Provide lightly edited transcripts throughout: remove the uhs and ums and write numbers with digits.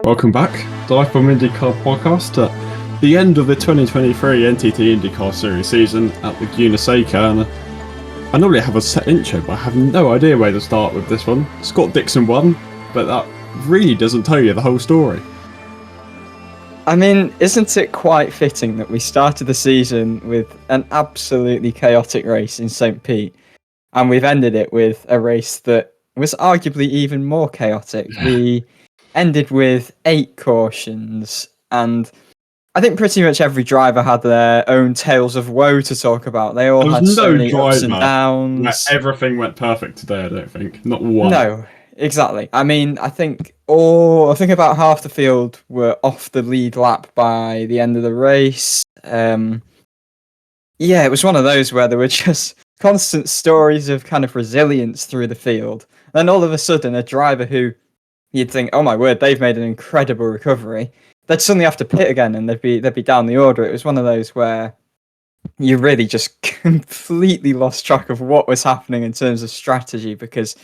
Welcome back, DIVEBOMB IndyCar Podcast. At the end of the 2023 NTT IndyCar Series season at Laguna Seca, and I normally have a set intro, but I have no idea where to start with this one. Scott Dixon won, but that really doesn't tell you the whole story. I mean, isn't it quite fitting that we started the season with an absolutely chaotic race in St. Pete, and we've ended it with a race that was arguably even more chaotic? We ended with 8 cautions, and I think pretty much every driver had their own tales of woe to talk about. They all had so many ups and downs. Everything went perfect today, I don't think. Not one. No, exactly. I mean, I think about half the field were off the lead lap by the end of the race. Yeah, it was one of those where there were just constant stories of kind of resilience through the field. Then all of a sudden, a driver who you'd think, oh my word, they've made an incredible recovery, they'd suddenly have to pit again and they'd be down the order. It was one of those where you really just completely lost track of what was happening in terms of strategy, because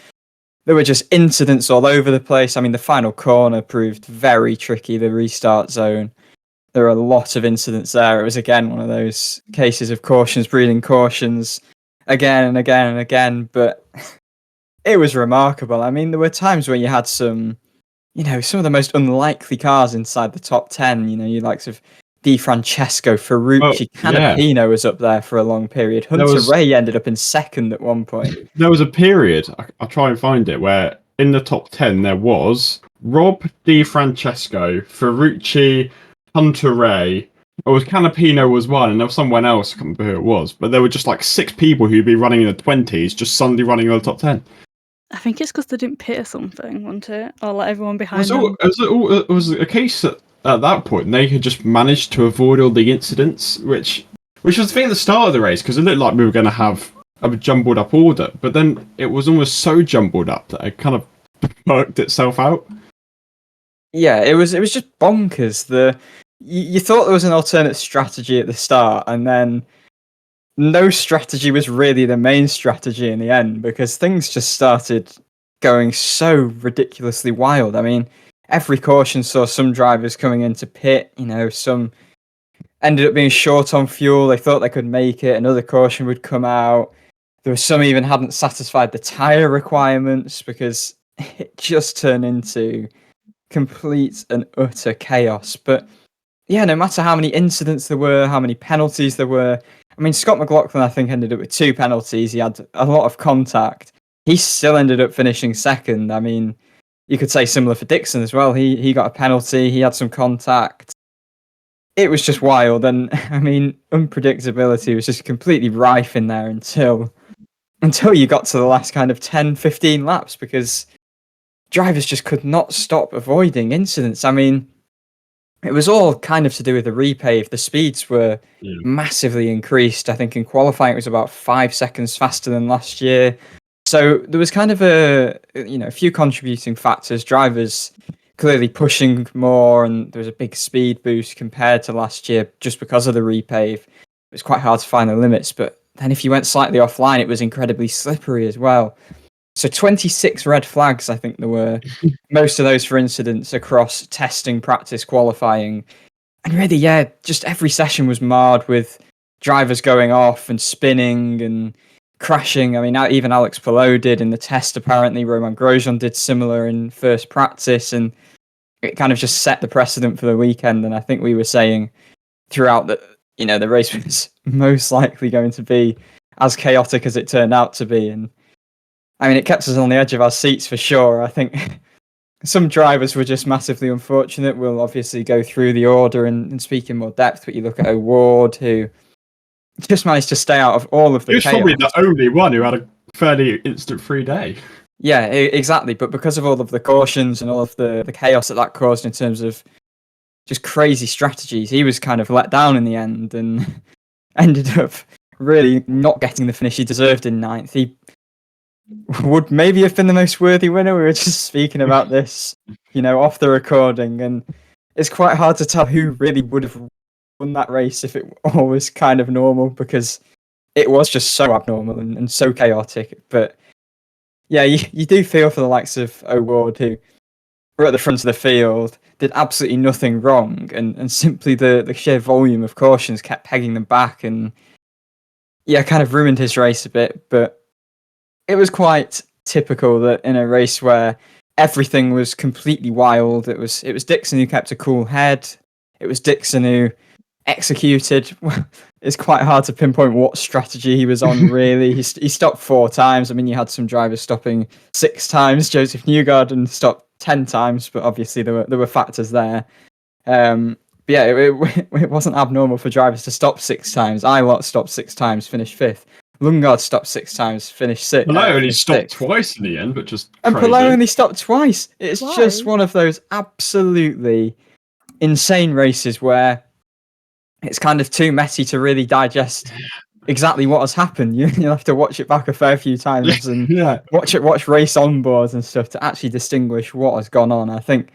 there were just incidents all over the place. I mean, the final corner proved very tricky, the restart zone. There were a lot of incidents there. It was, again, one of those cases of cautions breeding cautions again and again and again. But it was remarkable. I mean, there were times where you had some of the most unlikely cars inside the top 10. You likes of Di Francesco, Ferrucci, Canapino was up there for a long period. Hunter Ray ended up in second at one point. There was a period, I'll try and find it, where in the top 10 there was Rob Di Francesco, Ferrucci, Hunter Ray. It was Canapino was one, and there was someone else, I can't remember who it was, but there were just like 6 people who'd be running in the 20s, just suddenly running in the top 10. I think it's because they didn't pit or something, wasn't it? Or let everyone behind them. It was a case that at that point they had just managed to avoid all the incidents, which was the thing at the start of the race, because it looked like we were going to have a jumbled up order, but then it was almost so jumbled up that it kind of worked itself out. Yeah, it was just bonkers. You thought there was an alternate strategy at the start, and then no strategy was really the main strategy in the end, because things just started going so ridiculously wild. I mean, every caution saw some drivers coming into pit. Some ended up being short on fuel. They thought they could make it. Another caution would come out. There were some even hadn't satisfied the tyre requirements, because it just turned into complete and utter chaos. But yeah, no matter how many incidents there were, how many penalties there were, I mean, Scott McLaughlin, I think, ended up with 2 penalties. He had a lot of contact. He still ended up finishing second. I mean, you could say similar for Dixon as well. He got a penalty. He had some contact. It was just wild. And, I mean, unpredictability was just completely rife in there until you got to the last kind of 10, 15 laps, because drivers just could not stop avoiding incidents. I mean, it was all kind of to do with the repave. The speeds were massively increased. I think in qualifying it was about 5 seconds faster than last year. So there was kind of a few contributing factors. Drivers clearly pushing more, and there was a big speed boost compared to last year just because of the repave. It was quite hard to find the limits, but then if you went slightly offline, it was incredibly slippery as well. So 26 red flags, I think there were. Most of those for incidents across testing, practice, qualifying. And really, yeah, just every session was marred with drivers going off and spinning and crashing. I mean, even Alex Palou did in the test, apparently. Romain Grosjean did similar in first practice, and it kind of just set the precedent for the weekend. And I think we were saying throughout that, the race was most likely going to be as chaotic as it turned out to be. And I mean, it kept us on the edge of our seats for sure. I think some drivers were just massively unfortunate. We'll obviously go through the order and speak in more depth, but you look at O'Ward, who just managed to stay out of all of the chaos. He was probably the only one who had a fairly instant-free day. Yeah, exactly. But because of all of the cautions and all of the chaos that caused in terms of just crazy strategies, he was kind of let down in the end and ended up really not getting the finish he deserved in 9th. He would maybe have been the most worthy winner. We were just speaking about this, off the recording, and it's quite hard to tell who really would have won that race if it all was kind of normal, because it was just so abnormal and so chaotic. But yeah, you do feel for the likes of O'Ward, who were at the front of the field, did absolutely nothing wrong, and simply the sheer volume of cautions kept pegging them back, and kind of ruined his race a bit. But it was quite typical that in a race where everything was completely wild, it was Dixon who kept a cool head. It was Dixon who executed. It's quite hard to pinpoint what strategy he was on, really. He stopped 4 times. I mean, you had some drivers stopping 6 times. Joseph Newgarden stopped 10 times, but obviously there were factors there. But yeah, it wasn't abnormal for drivers to stop 6 times. Eilert stopped 6 times, finished 5th. Lundgaard stopped 6 times, finished 6th. Well, only stopped twice in the end, but just and crazy. Palou only stopped twice. It's just one of those absolutely insane races where it's kind of too messy to really digest exactly what has happened. You'll have to watch it back a fair few times and watch race onboards and stuff to actually distinguish what has gone on. I think,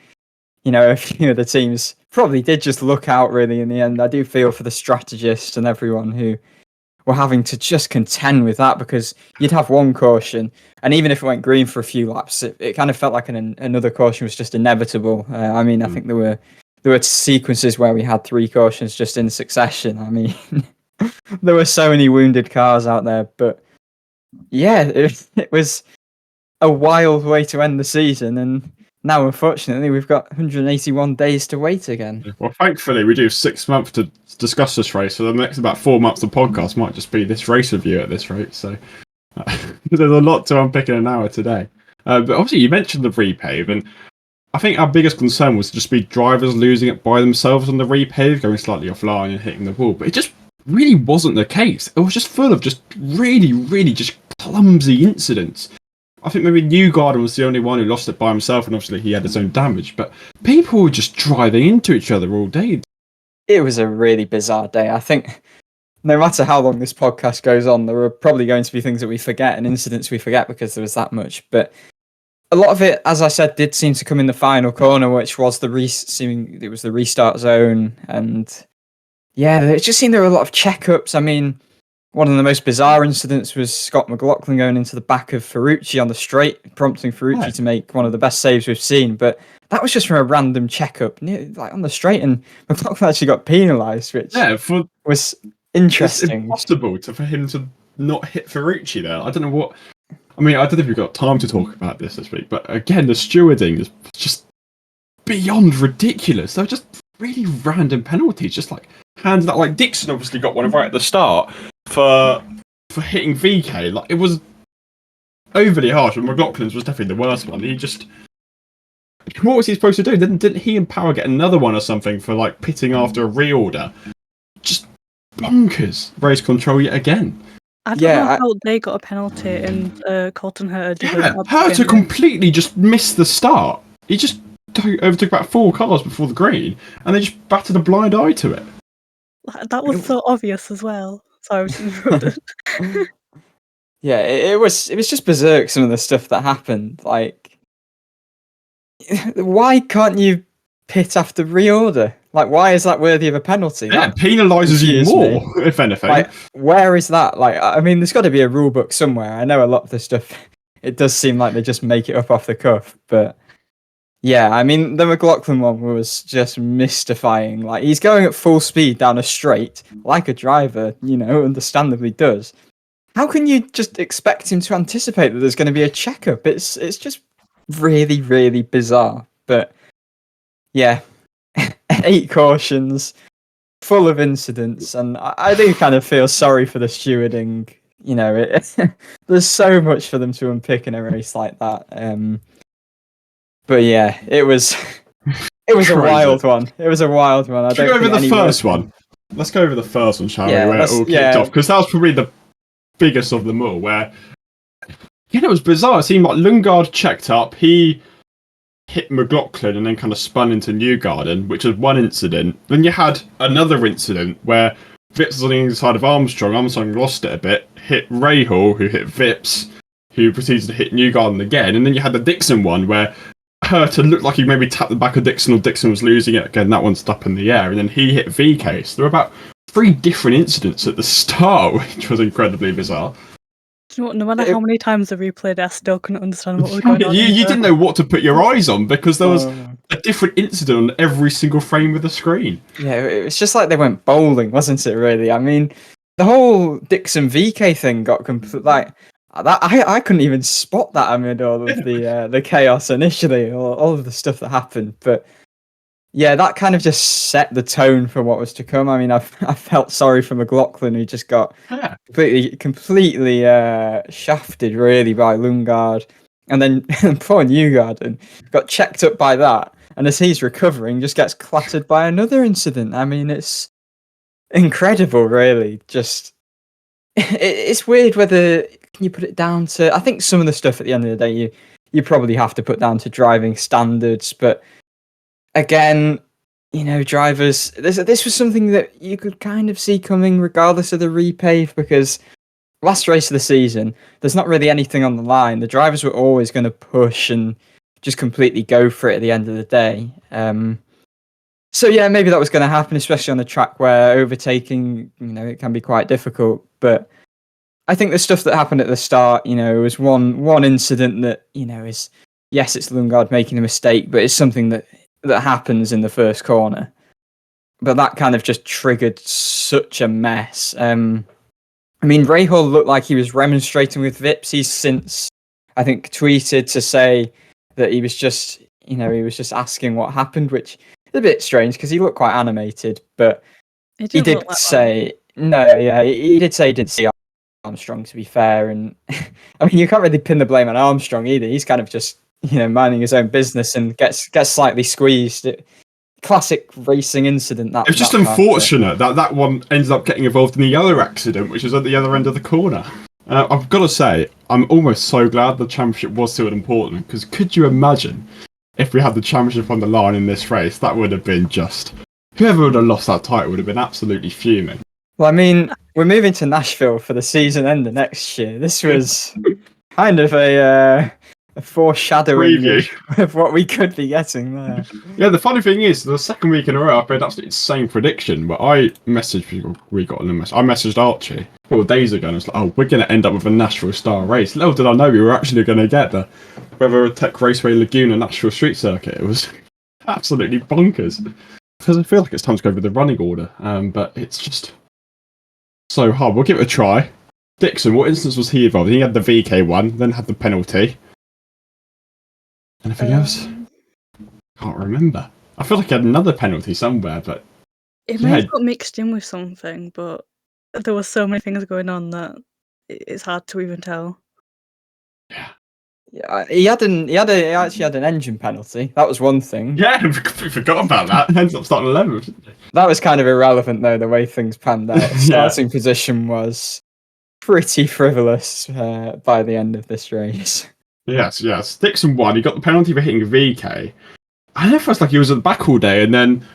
a few of the teams probably did just look out really in the end. I do feel for the strategists and everyone who were having to just contend with that, because you'd have one caution, and even if it went green for a few laps, it kind of felt like another caution was just inevitable. I think there were sequences where we had 3 cautions just in succession. I mean, there were so many wounded cars out there, but yeah, it was a wild way to end the season, and now unfortunately we've got 181 days to wait again. Well, thankfully we do 6 months to discuss this race, so the next about 4 months of podcast might just be this race review at this rate, so there's a lot to unpick in an hour today. But obviously you mentioned the repave, and I think our biggest concern was just be drivers losing it by themselves on the repave, going slightly offline and hitting the wall. But it just really wasn't the case. It was just full of just really, really just clumsy incidents. I think maybe Newgarden was the only one who lost it by himself, and obviously he had his own damage. But people were just driving into each other all day. It was a really bizarre day. I think no matter how long this podcast goes on, there are probably going to be things that we forget and incidents we forget because there was that much. But a lot of it, as I said, did seem to come in the final corner, which was the restart zone, and it just seemed there were a lot of checkups. I mean, one of the most bizarre incidents was Scott McLaughlin going into the back of Ferrucci on the straight, prompting Ferrucci to make one of the best saves we've seen. But that was just from a random checkup, like on the straight, and McLaughlin actually got penalised, which was interesting. It's impossible for him to not hit Ferrucci there. I don't know what. I mean, I don't know if you've got time to talk about this week, but again, the stewarding is just beyond ridiculous. They're just really random penalties, just like handed out. Like Dixon obviously got one right at the start for hitting VK. Like, it was overly harsh, and McLaughlin's was definitely the worst one. What was he supposed to do? Didn't he and Power get another one or something for like pitting after a reorder? Just bonkers race control yet again. I don't know how they got a penalty and Colton Herta did. Herta completely just missed the start. He just overtook about 4 cars before the green, and they just batted a blind eye to it. That was so obvious as well. Sorry, I was interrupted. It was just berserk, some of the stuff that happened. Like, why can't you pit after reorder? Like, why is that worthy of a penalty? Yeah, it penalises you more, if anything. Like, where is that? Like, I mean, there's got to be a rule book somewhere. I know a lot of this stuff, it does seem like they just make it up off the cuff, but yeah, I mean, the McLaughlin one was just mystifying. Like, he's going at full speed down a straight, like a driver, understandably does. How can you just expect him to anticipate that there's going to be a checkup? It's just really, really bizarre. But yeah, 8 cautions, full of incidents, and I do kind of feel sorry for the stewarding. There's so much for them to unpick in a race like that. But yeah, it was a wild one. It was a wild one. Let's go over the first one. Let's go over the first one, shall we? Where it all kicked off, because that was probably the biggest of them all. Where it was bizarre. It seemed like Lundgaard checked up. He hit McLaughlin and then kind of spun into Newgarden, which was one incident. Then you had another incident where Vips was on the inside of Armstrong. Armstrong lost it a bit, hit Rahal, who hit Vips, who proceeded to hit Newgarden again. And then you had the Dixon one where Herta looked like he maybe tapped the back of Dixon, or Dixon was losing it again. That one's up in the air, and then he hit VK. So there were about 3 different incidents at the start, which was incredibly bizarre. Do you know what? No matter how many times I replayed it, I still couldn't understand what was going on. You didn't know what to put your eyes on because there was Oh. a different incident on every single frame of the screen. Yeah, it was just like they went bowling, wasn't it? Really, I mean, the whole Dixon VK thing got complete. Like that, I couldn't even spot that amid all of the chaos initially, or all of the stuff that happened. But yeah, that kind of just set the tone for what was to come. I mean, I felt sorry for McLaughlin, who just got completely shafted really by Lundgaard, and then poor Newgarden got checked up by that, and as he's recovering, just gets clattered by another incident. I mean, it's incredible, really. Just it's weird whether can you put it down to. I think some of the stuff at the end of the day, you probably have to put down to driving standards, but again, you know, drivers. This was something that you could kind of see coming, regardless of the repave, because last race of the season, there's not really anything on the line. The drivers were always going to push and just completely go for it at the end of the day. So yeah, maybe that was going to happen, especially on a track where overtaking, you know, it can be quite difficult. But I think the stuff that happened at the start, you know, was one incident that, you know, is, yes, it's Lundgaard making a mistake, but it's something that happens in the first corner. But that kind of just triggered such a mess. I mean, Rahal looked like he was remonstrating with Vips. He's since, I think, tweeted to say that he was just asking what happened, which is a bit strange because he looked quite animated. But he did say, he did say he didn't see Armstrong, to be fair. And I mean, you can't really pin the blame on Armstrong either. He's kind of just, you know, minding his own business and gets slightly squeezed. Classic racing incident. It was just unfortunate that one ended up getting involved in the other accident, which was at the other end of the corner. I've got to say, I'm almost so glad the championship was still important, because could you imagine if we had the championship on the line in this race? That would have been just... Whoever would have lost that title would have been absolutely fuming. Well, I mean, we're moving to Nashville for the season ender next year. This was kind of a foreshadowing of what we could be getting there. Yeah, the funny thing is, the second week in a row, I've made absolutely the same prediction, but I messaged Archie 4 days ago, and it's like, oh, we're going to end up with a Nashville Star race. Little did I know we were actually going to get the Weather Tech Raceway Laguna Nashville Street Circuit. It was absolutely bonkers. Because I feel like it's time to go with the running order, but it's just so hard. We'll give it a try. Dixon, what instance was he involved in? He had the VK one, then had the penalty. Anything else? Can't remember. I feel like he had another penalty somewhere, but it may have got mixed in with something, but there were so many things going on that it's hard to even tell. Yeah, he actually had an engine penalty. That was one thing. Yeah, I forgot about that. Ends up starting 11th. That was kind of irrelevant, though, the way things panned out. Starting position was pretty frivolous by the end of this race. Yes. Dixon won. He got the penalty for hitting VK. I never felt like he was at the back all day, and then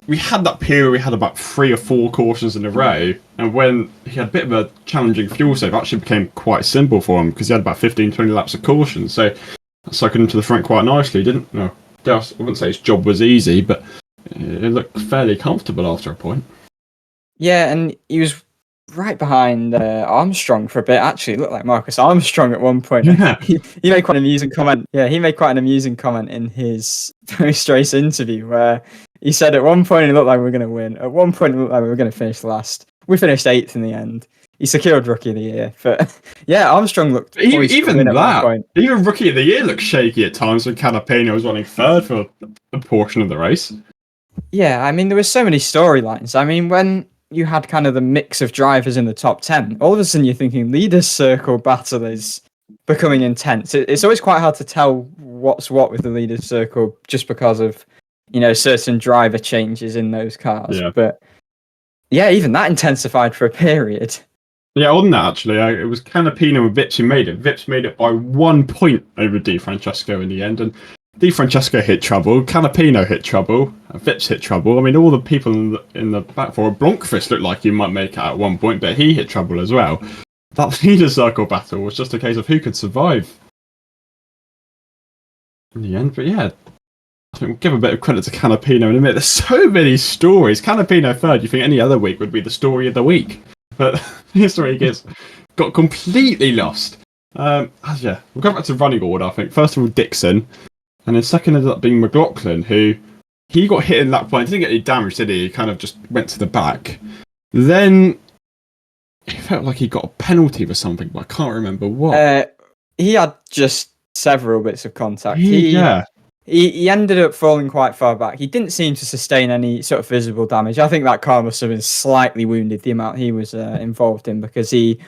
we had that period where we had about 3 or 4 cautions in a row, and when he had a bit of a challenging fuel save, it actually became quite simple for him because he had about 15-20 laps of caution, so that cycled him to the front quite nicely. I wouldn't say his job was easy, but it looked fairly comfortable after a point. Yeah, and he was right behind Armstrong for a bit. Actually, it looked like Marcus Armstrong at one point. Yeah. He made quite an amusing comment. Yeah, he made quite an amusing comment in his post-race interview where he said at one point it looked like we were going to win. At one point it looked like we were going to finish last. We finished 8th in the end. He secured Rookie of the Year. But yeah, Armstrong looked even Rookie of the Year looked shaky at times when Canapino was running 3rd for a portion of the race. Yeah, I mean, there were so many storylines. I mean, when you had kind of the mix of drivers in the top 10, all of a sudden you're thinking leaders circle battle is becoming intense. It's always quite hard to tell what's what with the leaders circle just because of, you know, certain driver changes in those cars. Yeah. But yeah, even that intensified for a period. Yeah, on that actually, it was Canapino and Vips who made it. Vips made it by 1 point over Di Francesco in the end, and Di Francesco hit trouble, Canapino hit trouble, Vips hit trouble. I mean, all the people in the back four, Blomqvist looked like he might make it at one point, but he hit trouble as well. That leader circle battle was just a case of who could survive in the end. But yeah, I think we'll give a bit of credit to Canapino in a minute. There's so many stories. Canapino 3rd, you think any other week would be the story of the week. But this week is got completely lost. Yeah, we'll go back to running order. I think first of all Dixon, and then second ended up being McLaughlin, who he got hit in that point. He didn't get any damage, did he? He kind of just went to the back. Then it felt like he got a penalty for something, but I can't remember what. He had just several bits of contact. Yeah. He ended up falling quite far back. He didn't seem to sustain any sort of visible damage. I think that car must have been slightly wounded, the amount he was involved in, because he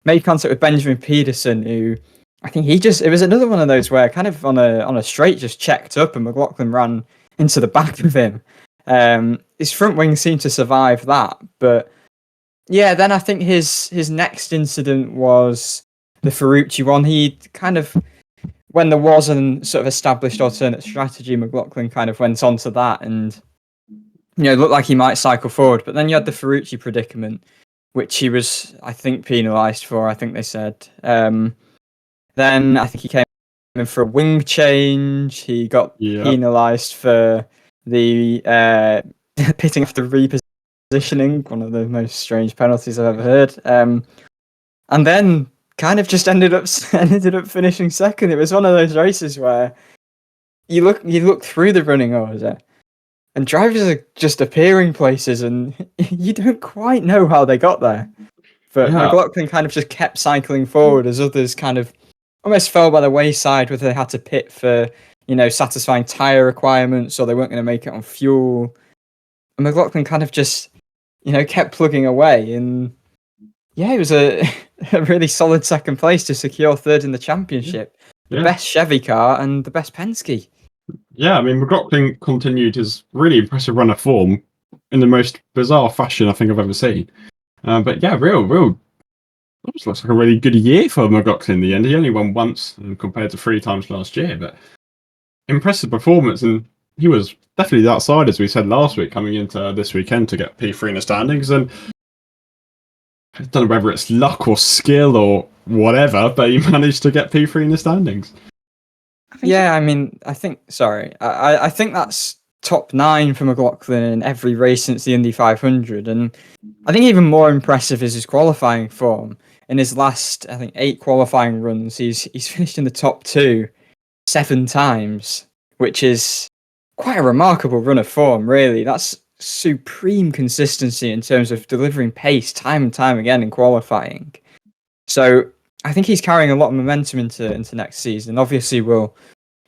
made contact with Benjamin Peterson, who I think it was another one of those where kind of on a straight just checked up and McLaughlin ran into the back of him. His front wing seemed to survive that, but yeah, then I think his next incident was the Ferrucci one. He kind of, when there was an sort of established alternate strategy, McLaughlin kind of went on to that and, looked like he might cycle forward. But then you had the Ferrucci predicament, which he was, I think, penalised for, I think they said. Then I think he came in for a wing change. He got penalised for the pitting after repositioning, one of the most strange penalties I've ever heard. And then kind of just ended up finishing second. It was one of those races where you look through the running order and drivers are just appearing places and you don't quite know how they got there. But McLaughlin kind of just kept cycling forward as others kind of almost fell by the wayside, whether they had to pit for, satisfying tyre requirements or they weren't going to make it on fuel. And McLaughlin kind of just, kept plugging away. And yeah, it was a really solid second place to secure third in the championship. The best Chevy car and the best Penske. Yeah, I mean, McLaughlin continued his really impressive run of form in the most bizarre fashion I think I've ever seen. But yeah, real. It looks like a really good year for McLaughlin in the end. He only won once compared to 3 times last year, but impressive performance. And he was definitely the outside, as we said last week, coming into this weekend to get P3 in the standings. And I don't know whether it's luck or skill or whatever, but he managed to get P3 in the standings. I think that's top 9 for McLaughlin in every race since the Indy 500. And I think even more impressive is his qualifying form. In his last, I think, 8 qualifying runs, he's finished in the top 2 7 times, which is quite a remarkable run of form, really. That's supreme consistency in terms of delivering pace time and time again in qualifying. So I think he's carrying a lot of momentum into next season. Obviously, we'll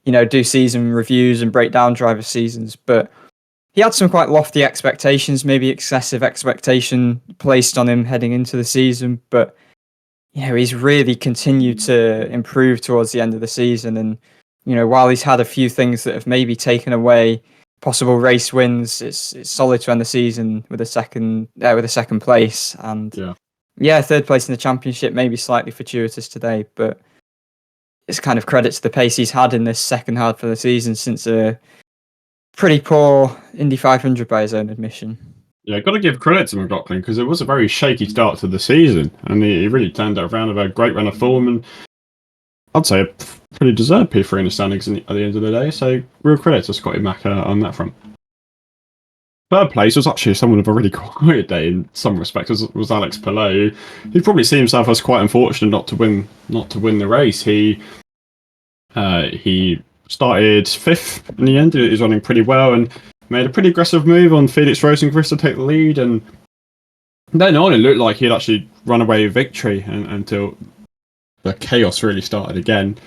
do season reviews and break down driver seasons, but he had some quite lofty expectations, maybe excessive expectation placed on him heading into the season. But he's really continued to improve towards the end of the season, and while he's had a few things that have maybe taken away possible race wins, it's solid to end the season with a second place. And third place in the championship, maybe slightly fortuitous today, but it's kind of credit to the pace he's had in this second half of the season since a pretty poor Indy 500 by his own admission. Yeah, got to give credit to McLaughlin because it was a very shaky start to the season, and he really turned it around with a great run of form, and I'd say a pretty deserved P3 in the standings at the end of the day. So real credit to Scotty Mack on that front. Third place was actually someone with a really quiet day in some respects. Was Alex Palou. He probably see himself as quite unfortunate not to win the race. He started 5th in the end. He was running pretty well and made a pretty aggressive move on Felix Rosenqvist to take the lead. And then on, it looked like he'd actually run away with victory until the chaos really started again.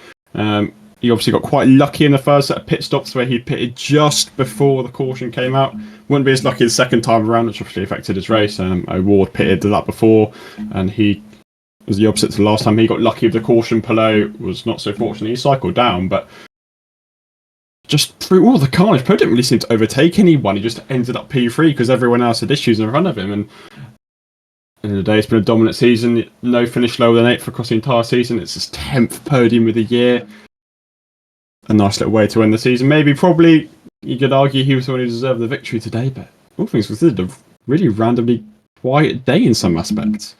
He obviously got quite lucky in the first set of pit stops where he pitted just before the caution came out. Wouldn't be as lucky the second time around, which obviously affected his race. O'Ward pitted the lap before, and he was the opposite to the last time. He got lucky with the caution. Palou was not so fortunate. He cycled down, but just through all the carnage, Palou didn't really seem to overtake anyone. He just ended up P3 because everyone else had issues in front of him. And at the end of the day, it's been a dominant season. No finish lower than 8th across the entire season. It's his 10th podium of the year. A nice little way to end the season. Probably, you could argue he was the one who deserved the victory today, but all things considered, a really randomly quiet day in some aspects.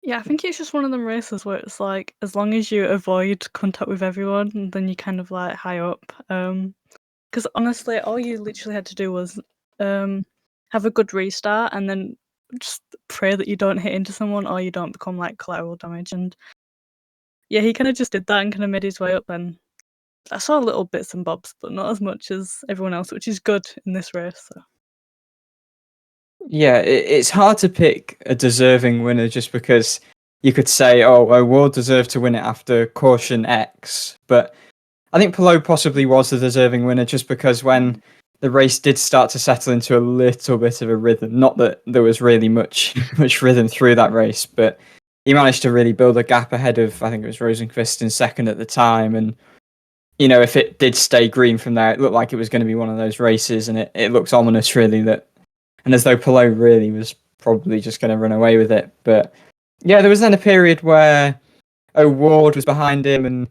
Yeah, I think it's just one of them races where it's like, as long as you avoid contact with everyone, then you kind of like high up. Because honestly, all you literally had to do was have a good restart and then just pray that you don't hit into someone or you don't become like collateral damage. And yeah, he kind of just did that and kind of made his way up. And I saw little bits and bobs, but not as much as everyone else, which is good in this race. So. Yeah, it's hard to pick a deserving winner just because you could say, oh, Ward deserved to win it after caution X. But I think Palou possibly was the deserving winner just because when the race did start to settle into a little bit of a rhythm, not that there was really much rhythm through that race, but he managed to really build a gap ahead of, I think it was Rosenqvist in second at the time. And, you know, if it did stay green from there, it looked like it was going to be one of those races, and it looked ominous, really, that, and as though Palou really was probably just going to run away with it. But yeah, there was then a period where Ward was behind him and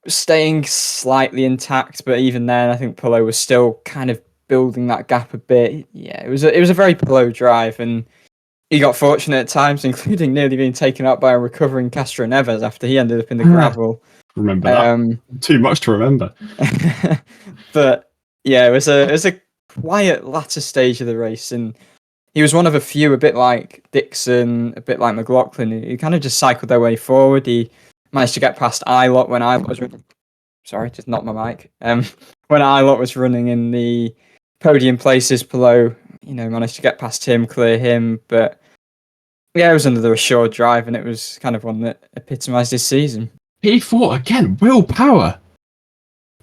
staying slightly intact, but even then, I think Palou was still kind of building that gap a bit. Yeah, it was a very Palou drive, and he got fortunate at times, including nearly being taken out by a recovering Castro Neves after he ended up in the gravel. Remember that? Too much to remember. But yeah, it was a quiet latter stage of the race, and he was one of a few, a bit like Dixon, a bit like McLaughlin, who kind of just cycled their way forward. He managed to get past Ilott when Ilott was running. Sorry, just knocked my mic. When Ilott was running in the podium places, Palou, managed to get past him, clear him. But yeah, it was another assured drive, and it was kind of one that epitomised his season. P4 again, willpower.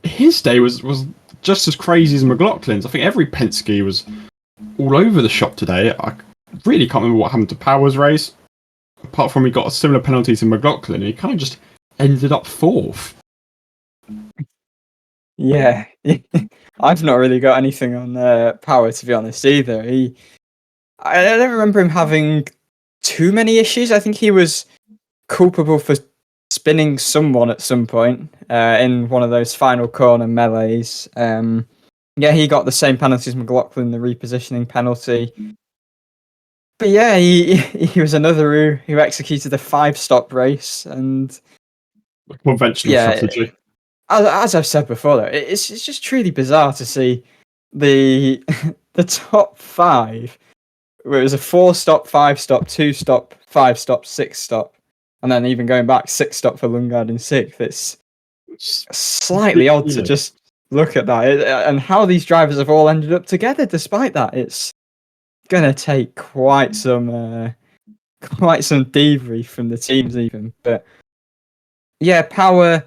His day was just as crazy as McLaughlin's. I think every Penske was all over the shop today. I really can't remember what happened to Power's race. Apart from he got a similar penalty to McLaughlin, he kind of just ended up fourth. Yeah, I've not really got anything on Power, to be honest, either. I don't remember him having too many issues. I think he was culpable for spinning someone at some point in one of those final corner melees. Yeah, he got the same penalty as McLaughlin, the repositioning penalty. But yeah, he was another who executed a 5-stop race, and conventional strategy. As I've said before, though, it's just truly bizarre to see the top 5, where it was a 4-stop, 5-stop, 2-stop, 5-stop, 6-stop, and then even going back 6-stop for Lundgaard in 6th. It's slightly odd to just look at that and how these drivers have all ended up together. Despite that, it's gonna take quite some debrief from the teams, even. But yeah, Power.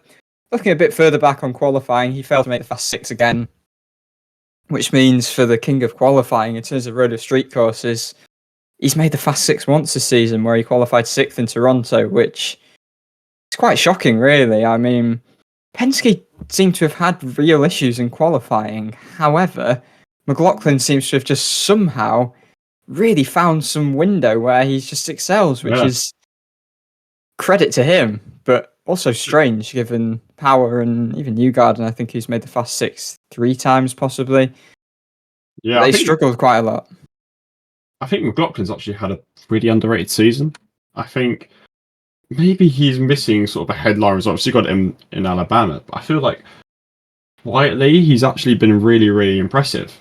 Looking a bit further back on qualifying, he failed to make the fast 6 again, which means for the king of qualifying in terms of road of street courses, he's made the fast 6 once this season, where he qualified 6th in Toronto, which is quite shocking, really. I mean, Penske seem to have had real issues in qualifying. However, McLaughlin seems to have just somehow really found some window where he just excels, which is credit to him, but also strange given Power and even Newgarden, I think he's made the fast 6 3 times possibly. Yeah, they struggled quite a lot. I think McLaughlin's actually had a really underrated season. I think maybe he's missing sort of a headline result. Obviously got him in Alabama, but I feel like quietly he's actually been really, really impressive.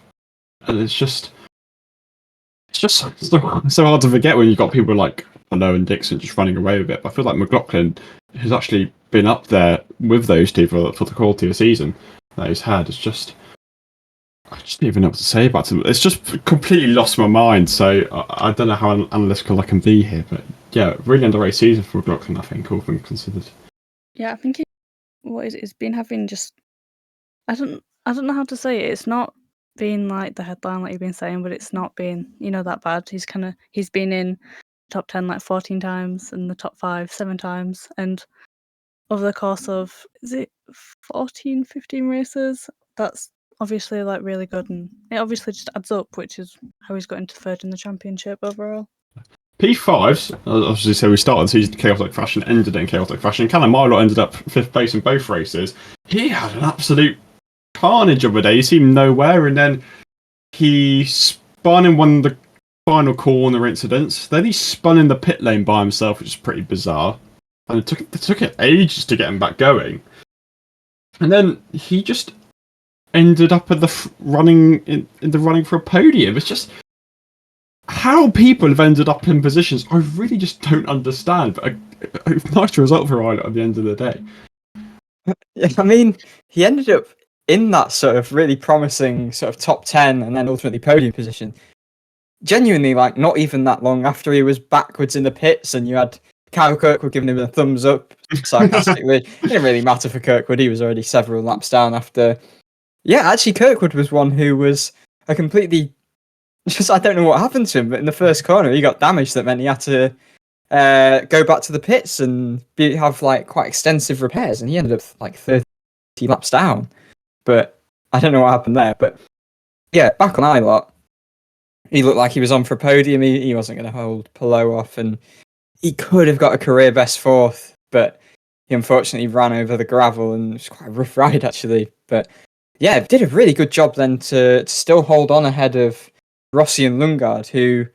And it's just so hard to forget when you've got people like Palou and Dixon just running away with it. But I feel like McLaughlin has actually been up there with those two for the quality of season that he's had. It's just, I just don't even know what to say about him. It's just completely lost my mind. So I don't know how analytical I can be here, but yeah, really underrated season for McLaughlin, I think, all things considered. Yeah, I think it's been having just, I don't know how to say it. It's not been like the headline like you've been saying, but it's not been that bad. He's been in top 10 like 14 times and the top 5 7 times, and over the course of, is it 14 15 races, that's obviously like really good, and it obviously just adds up, which is how he's got into 3rd in the championship overall. P5s, obviously, so we started the season in chaotic fashion, ended it in chaotic fashion. Callum Milot ended up 5th place in both races. He had an absolute carnage of a day. He seemed nowhere, and then he spun in one of the final corner incidents. Then he spun in the pit lane by himself, which is pretty bizarre. And it took it ages to get him back going. And then he just ended up at the running for a podium. It's just how people have ended up in positions I really just don't understand. But a nice result for Islet at the end of the day. Yeah, I mean, he ended up in that sort of really promising sort of top 10 and then ultimately podium position. Genuinely, like, not even that long after he was backwards in the pits, and you had Kyle Kirkwood giving him a thumbs up sarcastically. It didn't really matter for Kirkwood, he was already several laps down after. Yeah, actually, Kirkwood was one who was a completely. Just, I don't know what happened to him, but in the first corner, he got damaged that meant he had to go back to the pits and have like quite extensive repairs, and he ended up like 30 laps down. But I don't know what happened there. But yeah, back on Ilott, he looked like he was on for a podium. He wasn't going to hold Palou off, and he could have got a career best fourth, but he unfortunately ran over the gravel, and it was quite a rough ride actually. But yeah, did a really good job then to still hold on ahead of Rossi and Lundgaard, who,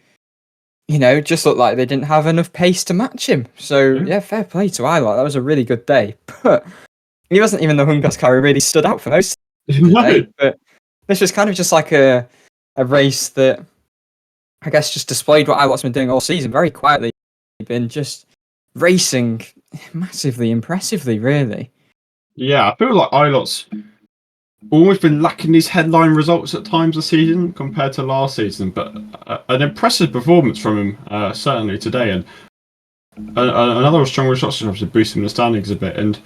you know, just looked like they didn't have enough pace to match him. So yeah, fair play to Ilott. That was a really good day. But he wasn't even the Hungas car who really stood out for most of the day. But this was kind of just like a race that I guess just displayed what Ilott's been doing all season, very quietly, been just racing massively impressively, really. Yeah, I feel like Ilott's almost been lacking these headline results at times this season compared to last season, but an impressive performance from him certainly today, and another strong result to boost him in the standings a bit. And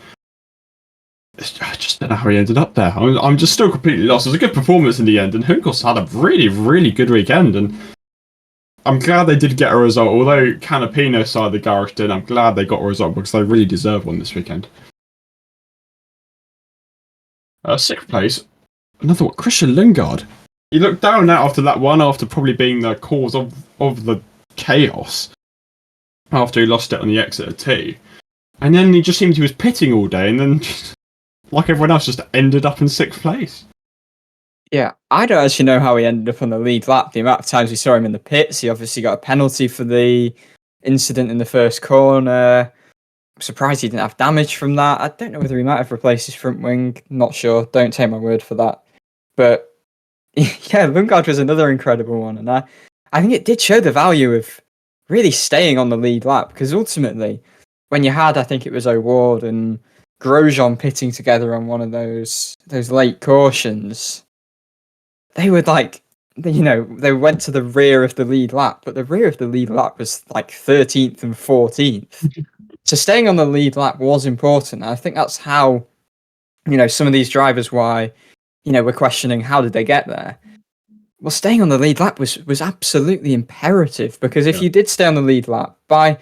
I just don't know how he ended up there. I'm just still completely lost. It was a good performance in the end, and Juncos had a really, really good weekend, and I'm glad they did get a result. Although Canapino's side of the garage did, I'm glad they got a result because they really deserve one this weekend. Sixth place, another one, Christian Lundgaard. He looked down out after that one, after probably being the cause of the chaos, after he lost it on the exit of T. And then he just seemed he was pitting all day, and then, just, like everyone else, just ended up in sixth place. Yeah, I don't actually know how he ended up on the lead lap. The amount of times we saw him in the pits, he obviously got a penalty for the incident in the first corner. I'm surprised he didn't have damage from that. I don't know whether he might have replaced his front wing. Not sure. Don't take my word for that. But yeah, Lundgaard was another incredible one. And I think it did show the value of really staying on the lead lap. Because ultimately, when you had, I think it was O'Ward and Grosjean pitting together on one of those late cautions, they were like, you know, they went to the rear of the lead lap. But the rear of the lead lap was like 13th and 14th. So staying on the lead lap was important. I think that's how, you know, some of these drivers, why, you know, we're questioning how did they get there. Well, staying on the lead lap was absolutely imperative, because if you did stay on the lead lap by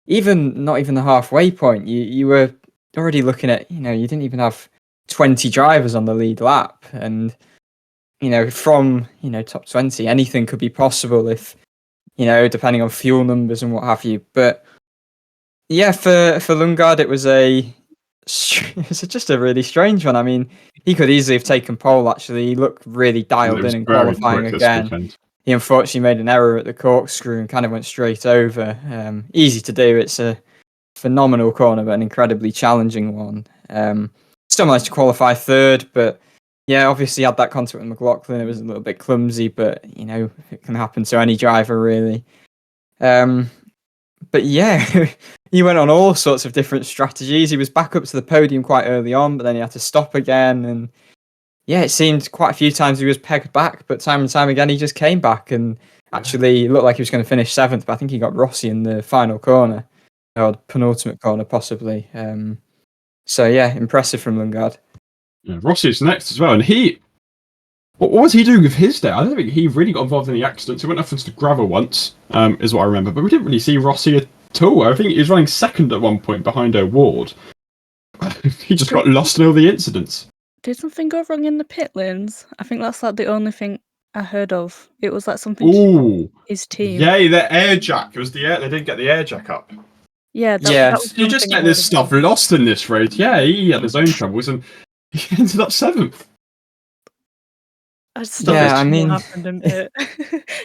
not even the halfway point, you were already looking at, you know, you didn't even have 20 drivers on the lead lap, and you know, from, you know, top 20, anything could be possible if, you know, depending on fuel numbers and what have you. But yeah, for Lundgaard, it was just a really strange one. I mean, he could easily have taken pole, actually. He looked really dialed in qualifying again. He unfortunately made an error at the corkscrew and kind of went straight over. Easy to do. It's a phenomenal corner, but an incredibly challenging one. Still managed to qualify third, but yeah, obviously had that contact with McLaughlin. It was a little bit clumsy, but, you know, it can happen to any driver, really. But yeah, he went on all sorts of different strategies. He was back up to the podium quite early on, but then he had to stop again. And yeah, it seemed quite a few times he was pegged back, but time and time again, he just came back and actually looked like he was going to finish seventh. But I think he got Rossi in the final corner, or penultimate corner, possibly. So yeah, impressive from Lundgaard. Yeah, Rossi's next as well. And what was he doing with his day? I don't think he really got involved in the accidents. He went off into the gravel once, is what I remember. But we didn't really see Rossi at all. I think he was running second at one point behind O'Ward. He just got lost in all the incidents. Did something go wrong in the pit lanes? I think that's like the only thing I heard of. It was like something to his team. Yeah, the air jack. It was the air. They didn't get the air jack up. Yeah, that was you just get this stuff lost in this race. Yeah, he had his own troubles and he ended up seventh. I just don't know what happened in pit.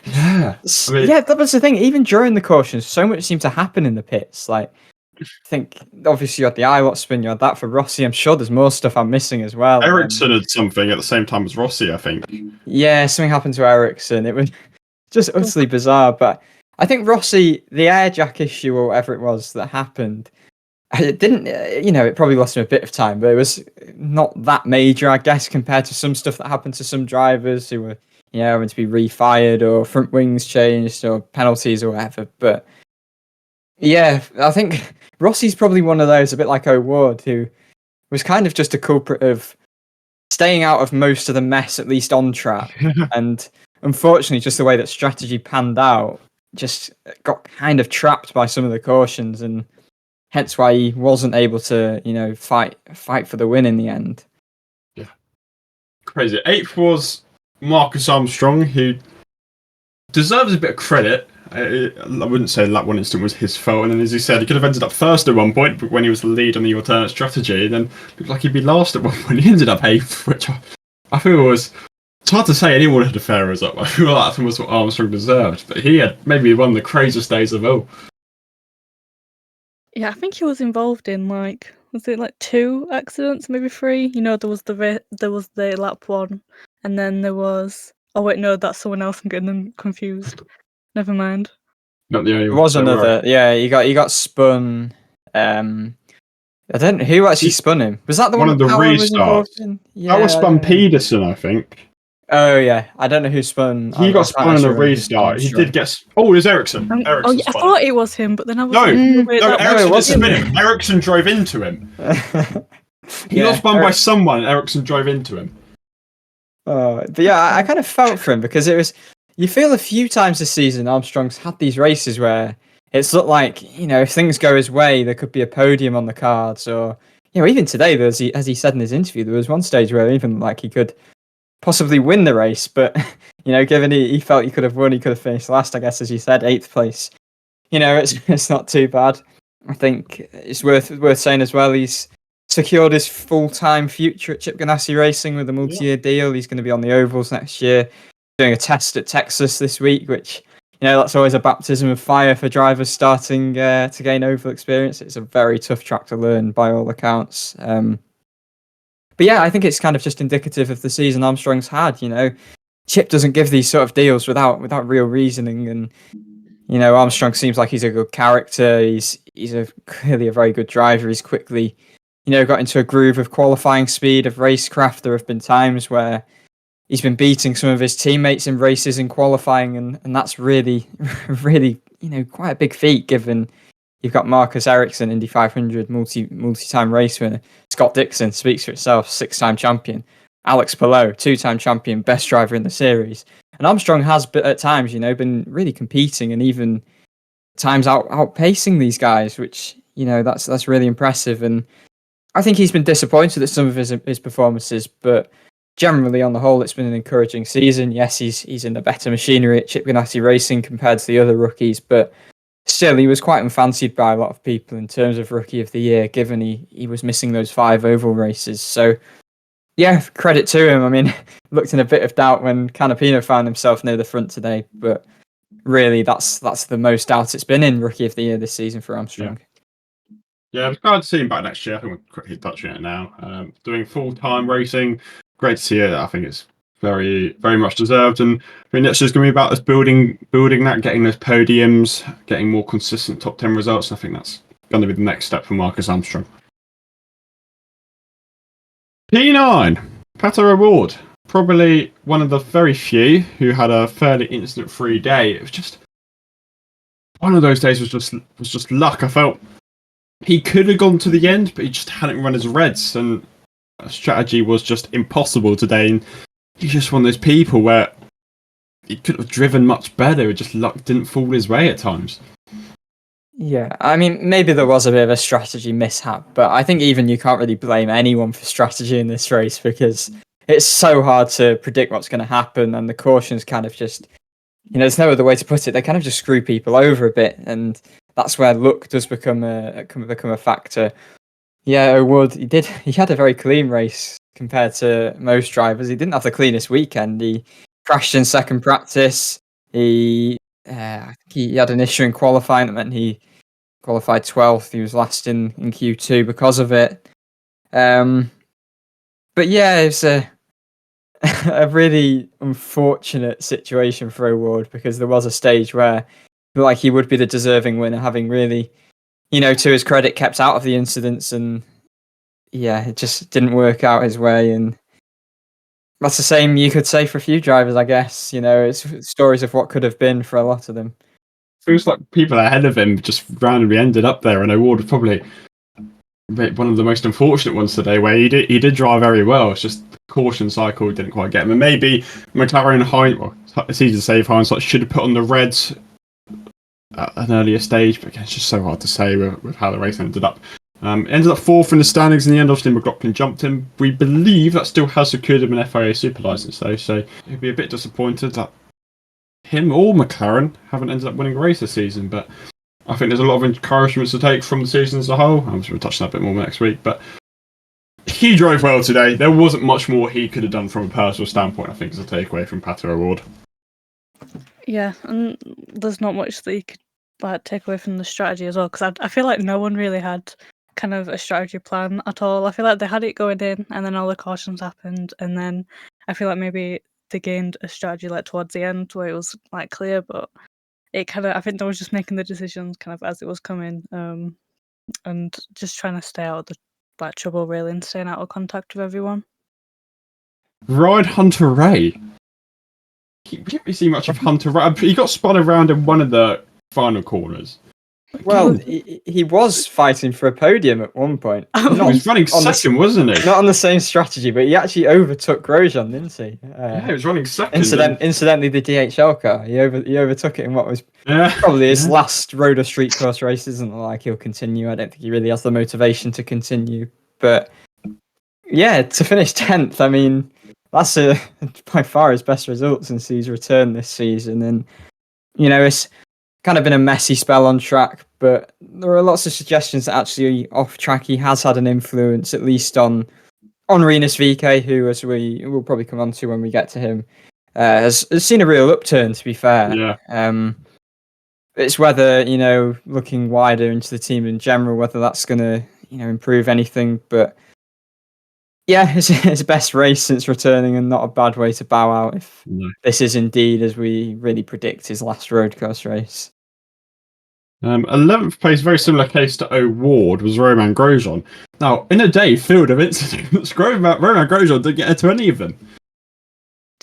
Yeah. I mean, yeah, that was the thing. Even during the cautions, so much seemed to happen in the pits. Like, I think, obviously, you had the Ilott spin, you had that for Rossi. I'm sure there's more stuff I'm missing as well. Ericsson had something at the same time as Rossi, I think. Yeah, something happened to Ericsson. It was just utterly bizarre. But I think Rossi, the air jack issue or whatever it was that happened, it didn't, it probably lost him a bit of time, but it was not that major, I guess, compared to some stuff that happened to some drivers who were, having to be refired or front wings changed or penalties or whatever. But yeah, I think Rossi's probably one of those, a bit like O'Ward, who was kind of just a culprit of staying out of most of the mess, at least on track. And unfortunately, just the way that strategy panned out, just got kind of trapped by some of the cautions, and hence why he wasn't able to, fight for the win in the end. Yeah, crazy. 8th was Marcus Armstrong, who deserves a bit of credit. I wouldn't say that one instant was his fault, and then as he said, he could have ended up first at one point, but when he was the lead on the alternate strategy, and then looked like he'd be last at one point. He ended up 8th, which I feel was. It's hard to say anyone had a fair result. I feel like that was what Armstrong deserved, but he had maybe one of the craziest days of all. Yeah, I think he was involved in was it 2 accidents, maybe 3? There was the lap one, and then there was. Oh wait, no, that's someone else. I'm getting them confused. Never mind. Not the only There one. was another. Yeah, he got spun. I don't know who actually spun him. Was that the one of the Power was involved restarts? in? Yeah, That was spun Pedersen, I think. Oh yeah, I don't know who spun. He got spun in a restart. He did get. Oh, it was Ericsson. Ericsson I thought it was him, but then I was like, Ericsson didn't spin him. Ericsson drove into him. He got spun by someone, and Ericsson drove into him. But yeah, I kind of felt for him because it was. You feel a few times this season Armstrong's had these races where it's looked like, if things go his way, there could be a podium on the cards, or even today, as he said in his interview, there was one stage where even like he could possibly win the race, but given he felt he could have won, he could have finished last. I guess, as you said, 8th place. It's not too bad. I think it's worth saying as well. He's secured his full-time future at Chip Ganassi Racing with a multi-year deal. He's going to be on the ovals next year, doing a test at Texas this week, which that's always a baptism of fire for drivers starting to gain oval experience. It's a very tough track to learn by all accounts. But yeah, I think it's kind of just indicative of the season Armstrong's had. Chip doesn't give these sort of deals without real reasoning, and Armstrong seems like he's a good character. He's clearly a very good driver. He's quickly, got into a groove of qualifying speed, of racecraft. There have been times where he's been beating some of his teammates in races in qualifying, and that's really, really, quite a big feat given you've got Marcus Ericsson, Indy 500 multi-time race winner. Scott Dixon speaks for itself, 6-time champion. Alex Palou, 2-time champion, best driver in the series. And Armstrong has, at times, been really competing and even times outpacing these guys, which that's really impressive. And I think he's been disappointed at some of his performances, but generally, on the whole, it's been an encouraging season. Yes, he's in the better machinery at Chip Ganassi Racing compared to the other rookies, but still, he was quite unfancied by a lot of people in terms of Rookie of the Year, given he was missing those 5 oval races. So, yeah, credit to him. I mean, looked in a bit of doubt when Canapino found himself near the front today, but really, that's the most doubt it's been in Rookie of the Year this season for Armstrong. Yeah, it's glad to see him back next year. I think we're quickly touching it now. Doing full-time racing, great to see it. I think it's very, very much deserved. And I mean, next year's going to be about us building that, getting those podiums, getting more consistent top 10 results. I think that's going to be the next step for Marcus Armstrong. P9, Pato O'Ward, probably one of the very few who had a fairly incident-free day. It was just one of those days was just luck. I felt he could have gone to the end, but he just hadn't run his reds, and strategy was just impossible today. And he's just one of those people where he could have driven much better. Just luck didn't fall his way at times. Yeah, I mean, maybe there was a bit of a strategy mishap, but I think even you can't really blame anyone for strategy in this race because it's so hard to predict what's going to happen, and the cautions kind of just, there's no other way to put it. They kind of just screw people over a bit, and that's where luck does become a factor. Yeah, O'Ward, he had a very clean race compared to most drivers. He didn't have the cleanest weekend. He crashed in second practice. He had an issue in qualifying that meant he qualified 12th. He was last in Q2 because of it. But yeah, it's a really unfortunate situation for O'Ward, because there was a stage where like he would be the deserving winner, having really, to his credit, kept out of the incidents, and it just didn't work out his way. And that's the same you could say for a few drivers, I guess. It's stories of what could have been for a lot of them. Feels like people ahead of him just randomly ended up there, and O'Ward was probably one of the most unfortunate ones today, where he did drive very well. It's just the caution cycle didn't quite get him, and maybe McLaren it's easy to say hindsight, should have put on the reds at an earlier stage, but again, it's just so hard to say with how the race ended up. Ended up fourth in the standings in the end. Obviously, McLaughlin jumped him. We believe that still has secured him an FIA super license, though, so he'd be a bit disappointed that him or McLaren haven't ended up winning a race this season, but I think there's a lot of encouragement to take from the season as a whole. I'm sure we'll touch on that a bit more next week, but he drove well today. There wasn't much more he could have done from a personal standpoint, I think, as a takeaway from Pato O'Ward. Yeah, and there's not much that you could take away from the strategy as well, because I feel like no one really had kind of a strategy plan at all. I feel like they had it going in, and then all the cautions happened, and then I feel like maybe they gained a strategy towards the end where it was clear, but it kind of, I think they were just making the decisions kind of as it was coming, and just trying to stay out of the trouble, really, and staying out of contact with everyone. Ride Hunter Ray. We didn't really see much of Hunter Ray. He got spun around in one of the final corners. Well, he was fighting for a podium at one point. He was running second, wasn't he? Not on the same strategy, but he actually overtook Grosjean, didn't he? Yeah, he was running second. Incidentally, the DHL car, he overtook it in what was probably his last road or street course race. Isn't like he'll continue. I don't think he really has the motivation to continue. But yeah, to finish 10th, I mean, that's by far his best result since he's returned this season. And, it's kind of been a messy spell on track, but there are lots of suggestions that actually off track he has had an influence, at least on Rinus VK, who, as we will probably come on to when we get to him, has seen a real upturn, to be fair. Yeah. It's whether, looking wider into the team in general, whether that's going to, improve anything. But yeah, it's his best race since returning, and not a bad way to bow out if this is indeed, as we really predict, his last road course race. 11th place, very similar case to O'Ward, was Romain Grosjean. Now, in a day filled of incidents, Romain Grosjean didn't get into any of them.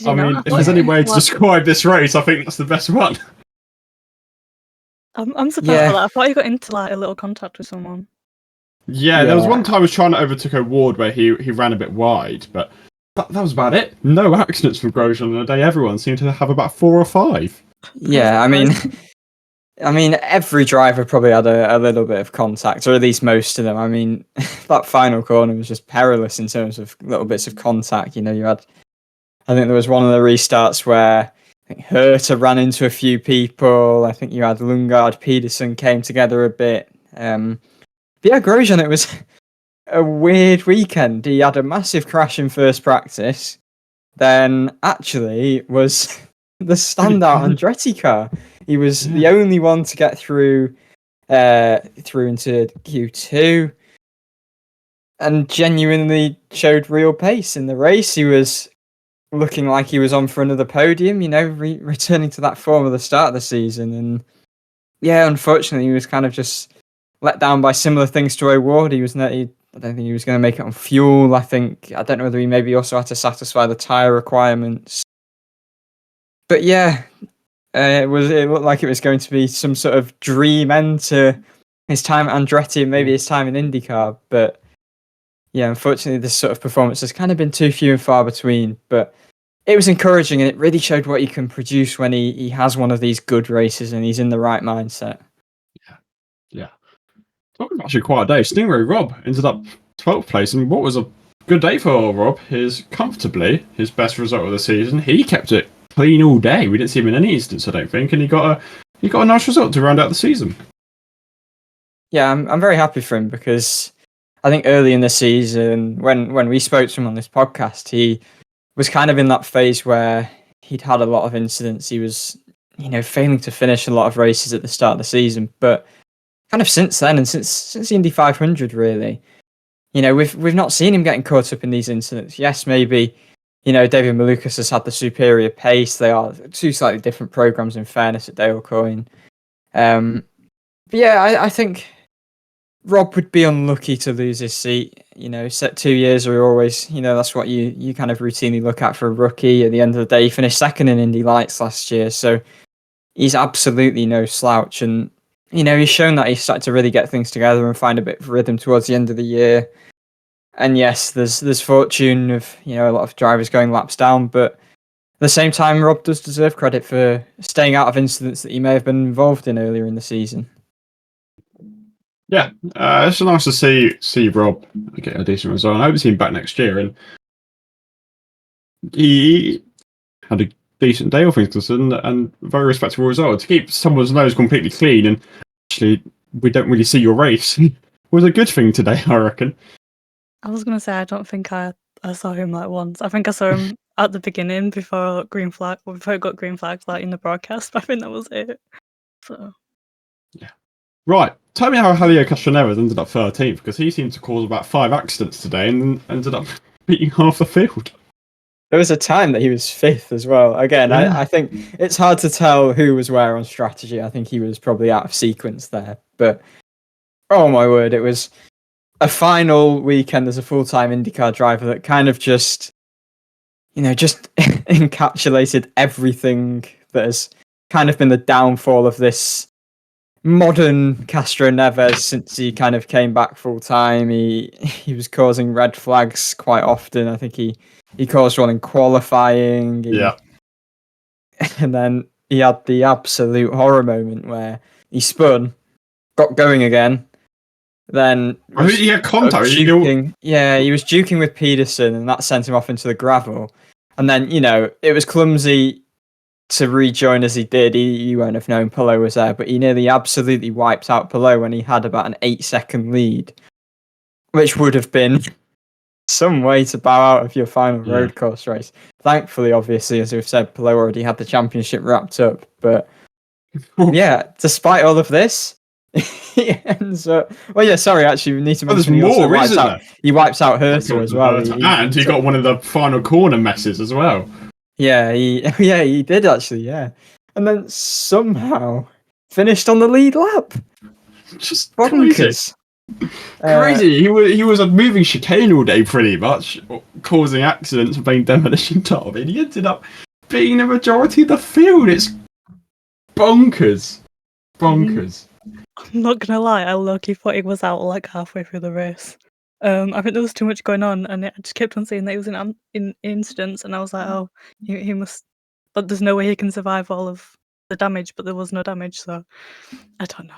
I mean, if there's any way to describe this race, I think that's the best one. I'm surprised by that. I thought he got into a little contact with someone. Yeah, there was one time I was trying to overtake O'Ward where he ran a bit wide, but that was about it. No accidents from Grosjean in a day. Everyone seemed to have about 4 or 5. Yeah, I mean, every driver probably had a little bit of contact, or at least most of them. I mean, that final corner was just perilous in terms of little bits of contact. You had, I think there was one of the restarts where I think Herta ran into a few people. I think you had Lundgaard, Peterson came together a bit. But yeah, Grosjean, it was a weird weekend. He had a massive crash in first practice, then actually was the standout Andretti car. He was the only one to get through into Q2, and genuinely showed real pace in the race. He was looking like he was on for another podium, returning to that form of the start of the season. And yeah, unfortunately, he was kind of just let down by similar things to O'Ward. I don't think he was going to make it on fuel. I don't know whether he maybe also had to satisfy the tyre requirements. But yeah, it looked like it was going to be some sort of dream end to his time at Andretti and maybe his time in IndyCar. But yeah, unfortunately, this sort of performance has kind of been too few and far between. But it was encouraging, and it really showed what he can produce when he has one of these good races and he's in the right mindset. Yeah. Talking about actually quite a day. Stingray Rob ended up 12th place, and what was a good day for Rob is comfortably his best result of the season. He kept it clean all day. We didn't see him in any instance, I don't think, and he got a nice result to round out the season. Yeah, I'm very happy for him, because I think early in the season, when we spoke to him on this podcast, he was kind of in that phase where he'd had a lot of incidents. He was, failing to finish a lot of races at the start of the season, but kind of since then, and since the Indy 500, really, we've not seen him getting caught up in these incidents. Yes, maybe David Malukas has had the superior pace. They are two slightly different programs, in fairness, at Dale Coyne. But yeah, I think Rob would be unlucky to lose his seat. Set 2 years are always, that's what you kind of routinely look at for a rookie. At the end of the day, he finished second in Indy Lights last year, so he's absolutely no slouch. And he's shown that he's started to really get things together and find a bit of rhythm towards the end of the year. And yes, there's fortune of a lot of drivers going laps down, but at the same time, Rob does deserve credit for staying out of incidents that he may have been involved in earlier in the season. Yeah, it's nice to see Rob get a decent result. I hope to see him back next year. And he had a decent day, all things considered, and very respectable result. To keep someone's nose completely clean and actually we don't really see your race was a good thing today, I reckon. I was going to say, I don't think I saw him like once. I think I saw him at the beginning before it got green flags, like in the broadcast. I think that was it. So, yeah. Right. Tell me how Helio Castroneves ended up 13th, because he seemed to cause about 5 accidents today and then ended up beating half the field. There was a time that he was 5th as well. Again, yeah. I think it's hard to tell who was where on strategy. I think he was probably out of sequence there. But, oh my word, it was a final weekend as a full-time IndyCar driver that kind of just encapsulated everything that has kind of been the downfall of this modern Castroneves since he kind of came back full-time. He was causing red flags quite often. I think he caused one in qualifying. Yeah. And then he had the absolute horror moment where he spun, got going again, then he had contact. He was duking with Peterson, and that sent him off into the gravel. And then, it was clumsy to rejoin as he did. You won't have known Pelot was there, but he nearly absolutely wiped out Pelot when he had about an 8-second lead, which would have been some way to bow out of your final road course race. Thankfully, obviously, as we've said, Pelot already had the championship wrapped up. But yeah, despite all of this, he ends up. Well, yeah, sorry, actually, we need to mention he wipes out Herter as well. And he got one of the final corner messes as well. Yeah, he did actually, yeah. And then somehow finished on the lead lap. Just bonkers. Crazy. He was a moving chicane all day pretty much, causing accidents and playing demolition top. And he ended up being the majority of the field. It's bonkers. Bonkers. I'm not gonna lie, I low-key thought he was out like halfway through the race. I think there was too much going on, and I just kept on saying that he was in incidents, and I was like, oh, he must. But there's no way he can survive all of the damage. But there was no damage, so I don't know.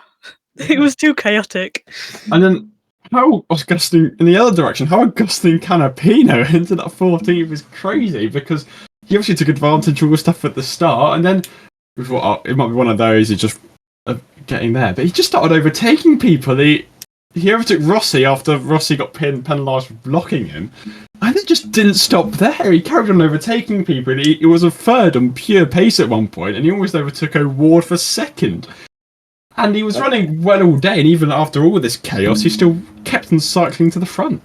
It was too chaotic. And then how Augustine in the other direction? How Augustine Canapino ended up 14th is crazy, because he obviously took advantage of all the stuff at the start, and then we thought, oh, it might be one of those. He's just getting there, but he just started overtaking people. He overtook Rossi after Rossi got penalised for blocking him, and it just didn't stop there. He carried on overtaking people. He was a third on pure pace at one point, and he almost overtook O'Ward for second. And he was running well all day, and even after all this chaos, he still kept on cycling to the front.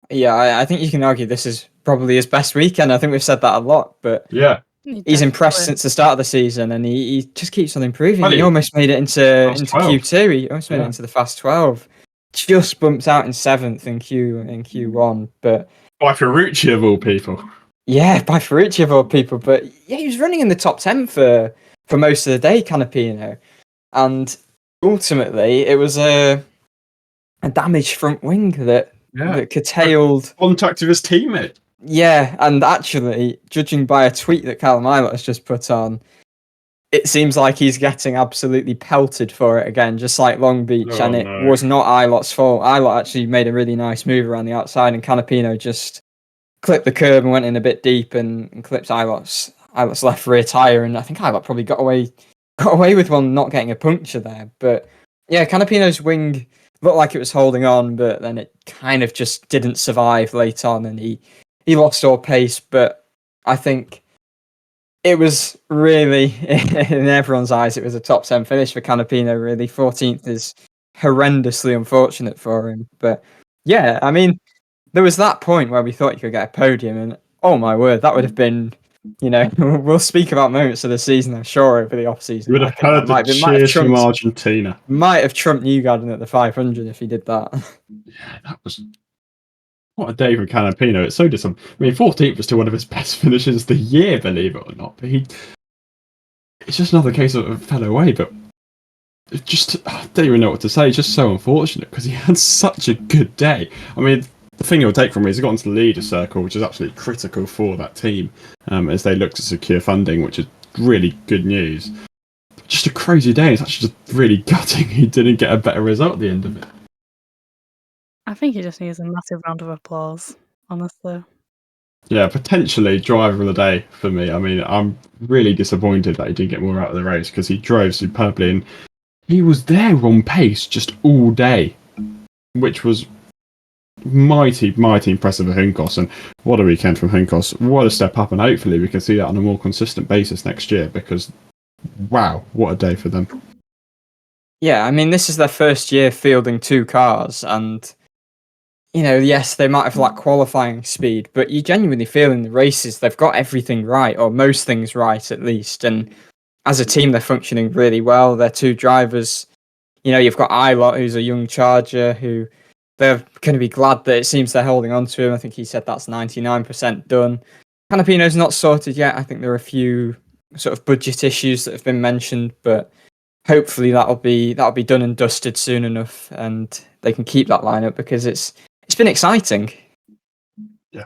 Yeah, I think you can argue this is probably his best weekend. I think we've said that a lot, but yeah, he's impressed since the start of the season, and he just keeps on improving. He almost made it into Q2. He almost made it into the Fast 12. Just bumps out in 7th in Q1, but by Ferrucci of all people. Yeah, by Ferrucci of all people. But yeah, he was running in the top 10 for most of the day, Canapino. And ultimately, it was a damaged front wing that curtailed contact with his teammate. Yeah, and actually, judging by a tweet that Callum Eilert has just put on, it seems like he's getting absolutely pelted for it again, just like Long Beach, it was not Eilert's fault. Eilert actually made a really nice move around the outside, and Canapino just clipped the curb and went in a bit deep and clipped Eilert's left rear tyre, and I think Eilert probably got away with one not getting a puncture there. But yeah, Canapino's wing looked like it was holding on, but then it kind of just didn't survive late on, and he lost all pace. But I think it was really, in everyone's eyes, it was a top 10 finish for Canapino, really. 14th is horrendously unfortunate for him. But yeah, I mean, there was that point where we thought he could get a podium, and oh my word, that would have been, we'll speak about moments of the season, I'm sure, over the off season. You would have heard the cheers from Argentina. Might have trumped Newgarden at the 500 if he did that. Yeah, that was what a day for Canapino. It's so disappointing. I mean, 14th was still one of his best finishes of the year, believe it or not. But it's just another case of it fell away. But it just, I don't even know what to say. It's just so unfortunate because he had such a good day. I mean, the thing he'll take from me is he got into the leader circle, which is absolutely critical for that team as they look to secure funding, which is really good news. Just a crazy day. It's actually just really gutting he didn't get a better result at the end of it. I think he just needs a massive round of applause, honestly. Yeah, potentially driver of the day for me. I mean, I'm really disappointed that he didn't get more out of the race because he drove superbly and he was there on pace just all day, which was mighty impressive for Juncos. And what a weekend from Juncos. What a step up, and hopefully we can see that on a more consistent basis next year because, wow, what a day for them. Yeah, I mean, this is their first year fielding 2 cars, and yes, they might have lacked qualifying speed, but you genuinely feel in the races they've got everything right, or most things right at least. And as a team, they're functioning really well. Their 2 drivers, you've got Ilott, who's a young charger, who they're going to be glad that it seems they're holding on to him. I think he said that's 99% done. Canapino's not sorted yet. I think there are a few sort of budget issues that have been mentioned, but hopefully that'll be done and dusted soon enough, and they can keep that lineup because it's been exciting. Yeah.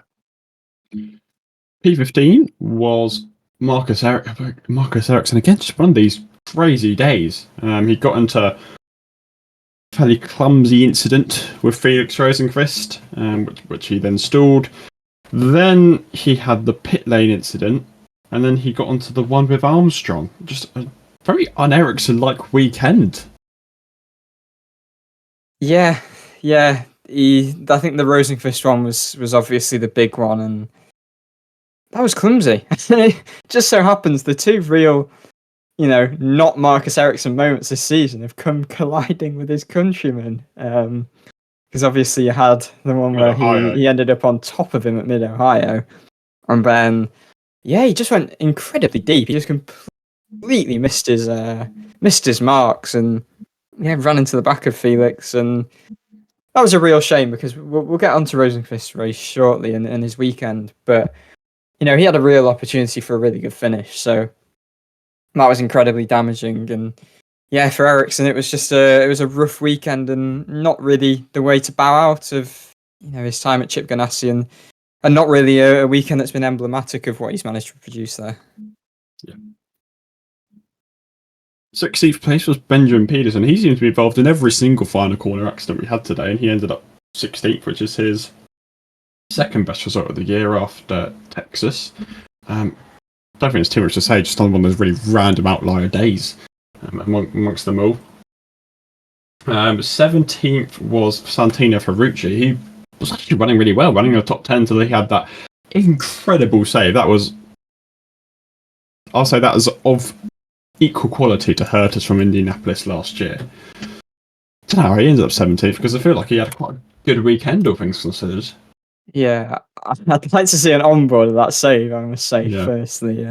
P15 was Marcus Ericsson again. Just one of these crazy days. He got into a fairly clumsy incident with Felix Rosenqvist, which he then stalled. Then he had the pit lane incident, and then he got onto the one with Armstrong. Just a very un-Ericsson-like weekend. Yeah. I think the Rosenqvist one was obviously the big one, and that was clumsy. It just so happens the 2 real, not Marcus Ericsson moments this season have come colliding with his countrymen. Because obviously you had the one where he ended up on top of him at Mid-Ohio, and then he just went incredibly deep. He just completely missed his marks and ran into the back of Felix, and that was a real shame because we'll get onto Rosenqvist's race shortly and his weekend, but he had a real opportunity for a really good finish, so that was incredibly damaging. And for Ericsson, it was just a rough weekend and not really the way to bow out of his time at Chip Ganassi, and not really a weekend that's been emblematic of what he's managed to produce there. Yeah. 16th place was Benjamin Peterson. He seemed to be involved in every single final corner accident we had today, and he ended up 16th, which is his second best result of the year after Texas. Don't think it's too much to say, just on one of those really random outlier days amongst them all. 17th was Santino Ferrucci. He was actually running really well, running in the top 10 until he had that incredible save. I'll say that was of equal quality to Hertas from Indianapolis last year. I don't know how he ended up 17th because I feel like he had quite a good weekend, all things considered. Yeah, I'd like to see an onboard of that save, I must say, firstly.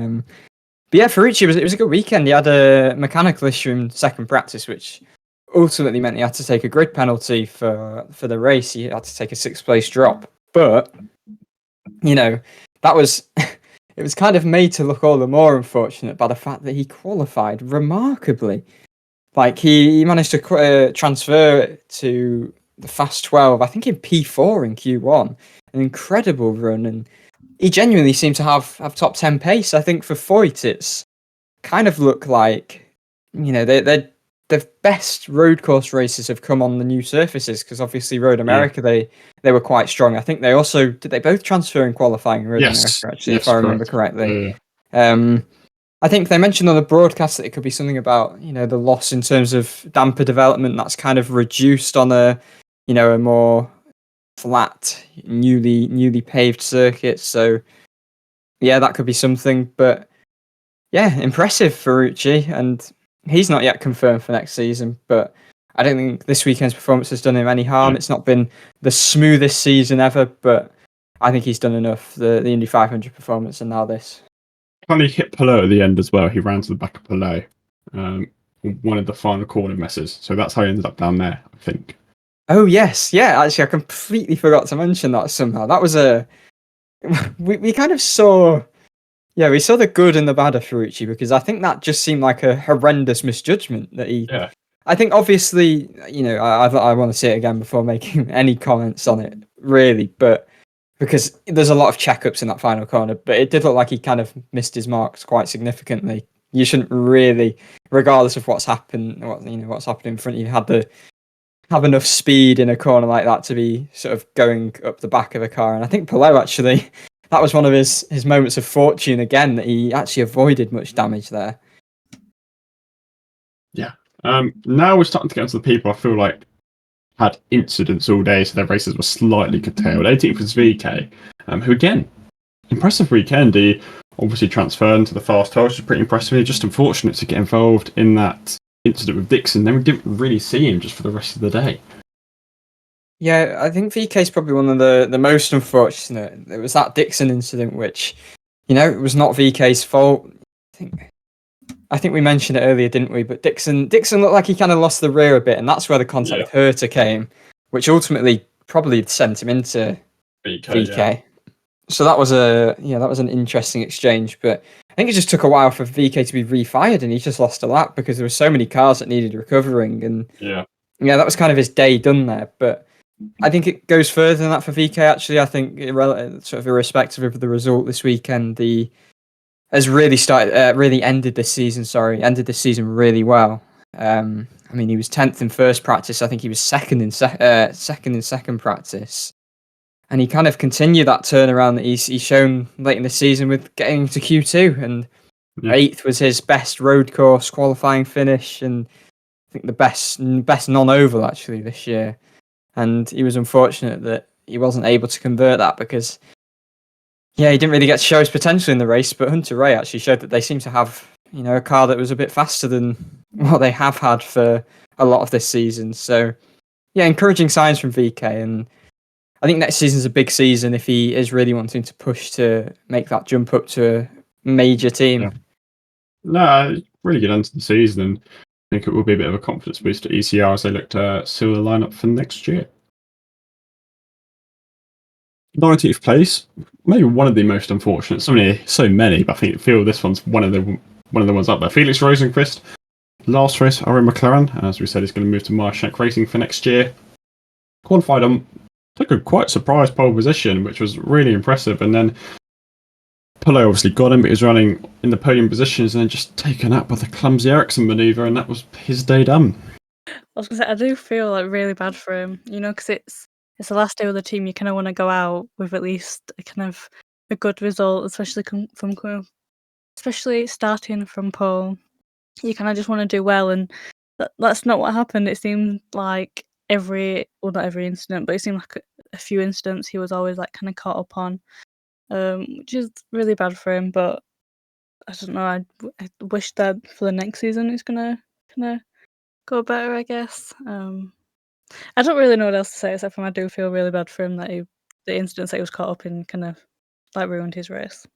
But Ferrucci, it was a good weekend. He had a mechanical issue in second practice, which ultimately meant he had to take a grid penalty for the race. He had to take a 6th place drop. But, that was... It was kind of made to look all the more unfortunate by the fact that he qualified remarkably. Like, he managed to transfer to the Fast 12, I think in P4 in Q1. An incredible run, and he genuinely seemed to have top 10 pace. I think for Foyt, it's kind of looked like, the best road course races have come on the new surfaces, because obviously Road America, they were quite strong. I think they also, did they both transfer in qualifying Road America, actually, if I remember correctly? Yeah. I think they mentioned on the broadcast that it could be something about, the loss in terms of damper development that's kind of reduced on a more flat, newly paved circuit. So, that could be something. But, impressive Ferrucci, and he's not yet confirmed for next season, but I don't think this weekend's performance has done him any harm. It's not been the smoothest season ever, but I think he's done enough. The Indy 500 performance and now this. Finally hit Pelot at the end as well. He ran to the back of Pelot. One of the final corner messes. So that's how he ended up down there, I think. Oh yes, yeah. Actually, I completely forgot to mention that somehow. That was we kind of saw. Yeah, we saw the good and the bad of Ferrucci because I think that just seemed like a horrendous misjudgment that he. Yeah. I think obviously, I want to see it again before making any comments on it, really, but because there's a lot of checkups in that final corner, but it did look like he kind of missed his marks quite significantly. You shouldn't really, regardless of what's happened, what's happened in front of you, have enough speed in a corner like that to be sort of going up the back of a car. And I think Pelot actually. That was one of his moments of fortune again, that he actually avoided much damage there. Yeah. Now we're starting to get into the people I feel like had incidents all day, so their races were slightly curtailed. 18th was VK, who again, impressive weekend. He obviously transferred into the fast car, which was pretty impressive. He just unfortunate to get involved in that incident with Dixon. Then we didn't really see him just for the rest of the day. Yeah, I think VK is probably one of the most unfortunate. There was that Dixon incident, which, it was not VK's fault. I think we mentioned it earlier, didn't we? But Dixon looked like he kind of lost the rear a bit, and that's where the contact with Herta came, which ultimately probably sent him into VK. Yeah. So that was an interesting exchange. But I think it just took a while for VK to be refired, and he just lost a lap because there were so many cars that needed recovering, and that was kind of his day done there. But I think it goes further than that for VK. Actually, I think sort of irrespective of the result this weekend, has really ended this season. Ended this season really well. I mean, he was 10th in first practice. I think he was second in second practice, and he kind of continued that turnaround that he's shown late in the season with getting to Q2, and 8th was his best road course qualifying finish, and I think the best non-oval actually this year. And he was unfortunate that he wasn't able to convert that because, he didn't really get to show his potential in the race. But Hunter Ray actually showed that they seem to have, a car that was a bit faster than what they have had for a lot of this season. So, encouraging signs from VK. And I think next season's a big season if he is really wanting to push to make that jump up to a major team. Yeah. No, really good end to the season, and I think it will be a bit of a confidence boost at ECR as they look to seal the lineup for next year. 19th place, maybe one of the most unfortunate. So many, but I feel this one's one of the ones up there. Felix Rosenqvist, last race, Ari McLaren. As we said, he's going to move to Marshank Racing for next year. Qualified on, took a quite surprise pole position, which was really impressive. And then Pelot obviously got him, but he was running in the podium positions and then just taken out by the clumsy Ericsson manoeuvre, and that was his day done. I was going to say, I do feel like really bad for him, because it's the last day of the team. You kind of want to go out with at least a good result, especially starting from pole. You kind of just want to do well, and that's not what happened. It seemed like not every incident, but it seemed like a few incidents he was always like kind of caught up on, which is really bad for him. But I don't know. I wish that for the next season it's gonna kind of go better, I guess. I don't really know what else to say except for I do feel really bad for him that the incidents that he was caught up in kind of like ruined his race.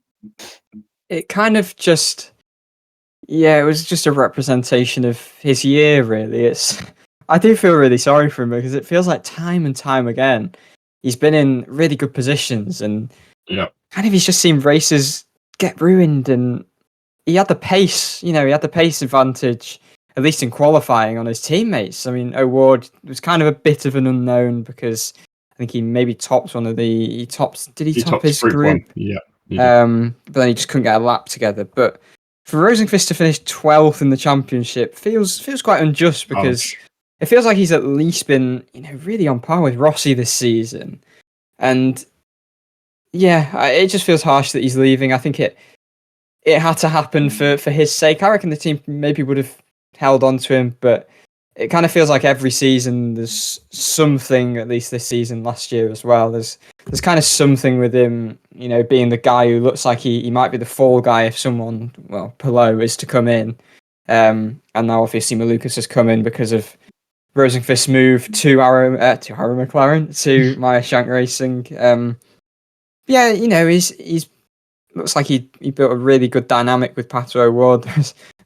It kind of just, it was just a representation of his year, really. I do feel really sorry for him because it feels like time and time again he's been in really good positions, and kind of he's just seen races get ruined, and he had the pace, advantage, at least in qualifying, on his teammates. I mean, O'Ward was kind of a bit of an unknown because I think he maybe topped did he top his group? Yeah. But then he just couldn't get a lap together. But for Rosenqvist to finish 12th in the championship feels quite unjust because it feels like he's at least been, really on par with Rossi this season. And it just feels harsh that he's leaving. I think it had to happen for his sake. I reckon the team maybe would have held on to him, but it kind of feels like every season there's something, at least this season, last year as well. There's kind of something with him, being the guy who looks like he might be the fall guy if someone, Pelot is to come in. And now obviously Malukas has come in because of Rosenqvist's move to Harrow McLaren, to Meyer Shank Racing. Yeah, he's looks like he built a really good dynamic with Pato O'Ward.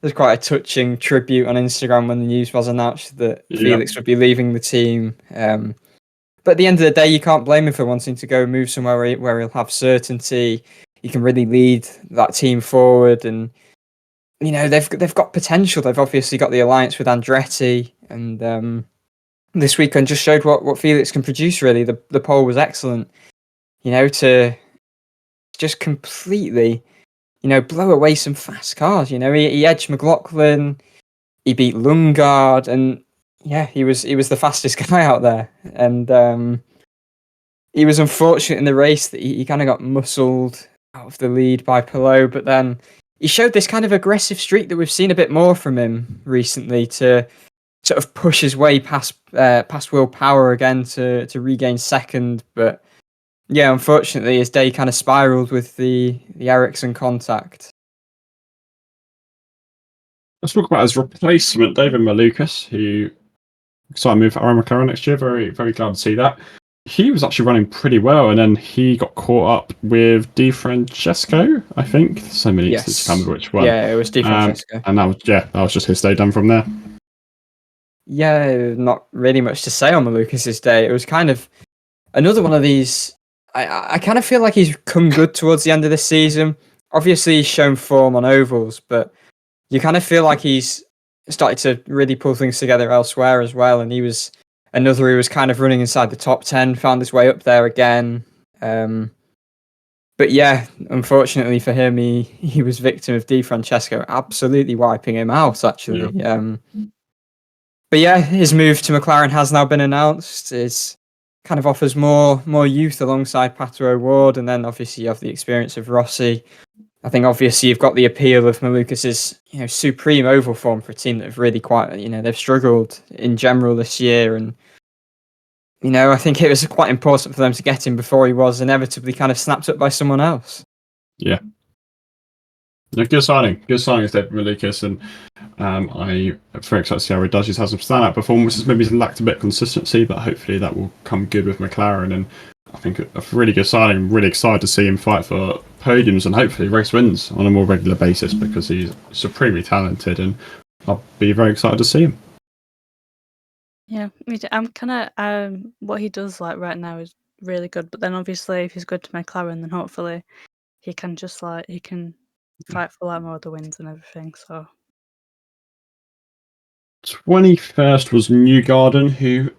There's quite a touching tribute on Instagram when the news was announced that Felix would be leaving the team. But at the end of the day, you can't blame him for wanting to go move somewhere where he'll have certainty. He can really lead that team forward, and they've got potential. They've obviously got the alliance with Andretti, and this weekend just showed what Felix can produce. Really, the pole was excellent. To just completely, blow away some fast cars. He edged McLaughlin, he beat Lundgaard, and he was the fastest guy out there. And he was unfortunate in the race that he kind of got muscled out of the lead by Palou, but then he showed this kind of aggressive streak that we've seen a bit more from him recently, to sort of push his way past Will Power again to regain second. But yeah, unfortunately, his day kind of spiraled with the Ericsson contact. Let's talk about his replacement, David Malukas, who decided to move around McLaren next year. Very, very glad to see that. He was actually running pretty well, and then he got caught up with Di Francesco, I think. So many instances to come which one. Yeah, it was Di Francesco. And that was just his day done from there. Yeah, not really much to say on Malukas' day. It was kind of another one of these. I kind of feel like he's come good towards the end of this season. Obviously, he's shown form on ovals, but you kind of feel like he's started to really pull things together elsewhere as well. And he was another who was kind of running inside the top 10, found his way up there again. But yeah, unfortunately for him, he was victim of Di Francesco absolutely wiping him out, actually. Yeah. But yeah, his move to McLaren has now been announced. It kind of offers more youth alongside Pato O'Ward, and then obviously you have the experience of Rossi. I think obviously you've got the appeal of Malukas's supreme oval form for a team that have really they've struggled in general this year, and I think it was quite important for them to get him before he was inevitably kind of snapped up by someone else. Yeah. Good signing is David Malukas, and I'm very excited to see how he does. He's had some standout performances. Maybe he's lacked a bit of consistency, but hopefully that will come good with McLaren. And I think a really good signing. I'm really excited to see him fight for podiums and hopefully race wins on a more regular basis, because he's supremely talented, and I'll be very excited to see him. Yeah, I'm kind of what he does right now is really good. But then obviously, if he's good to McLaren, then hopefully he can just fight for more of the wins and everything. So 21st was Newgarden, who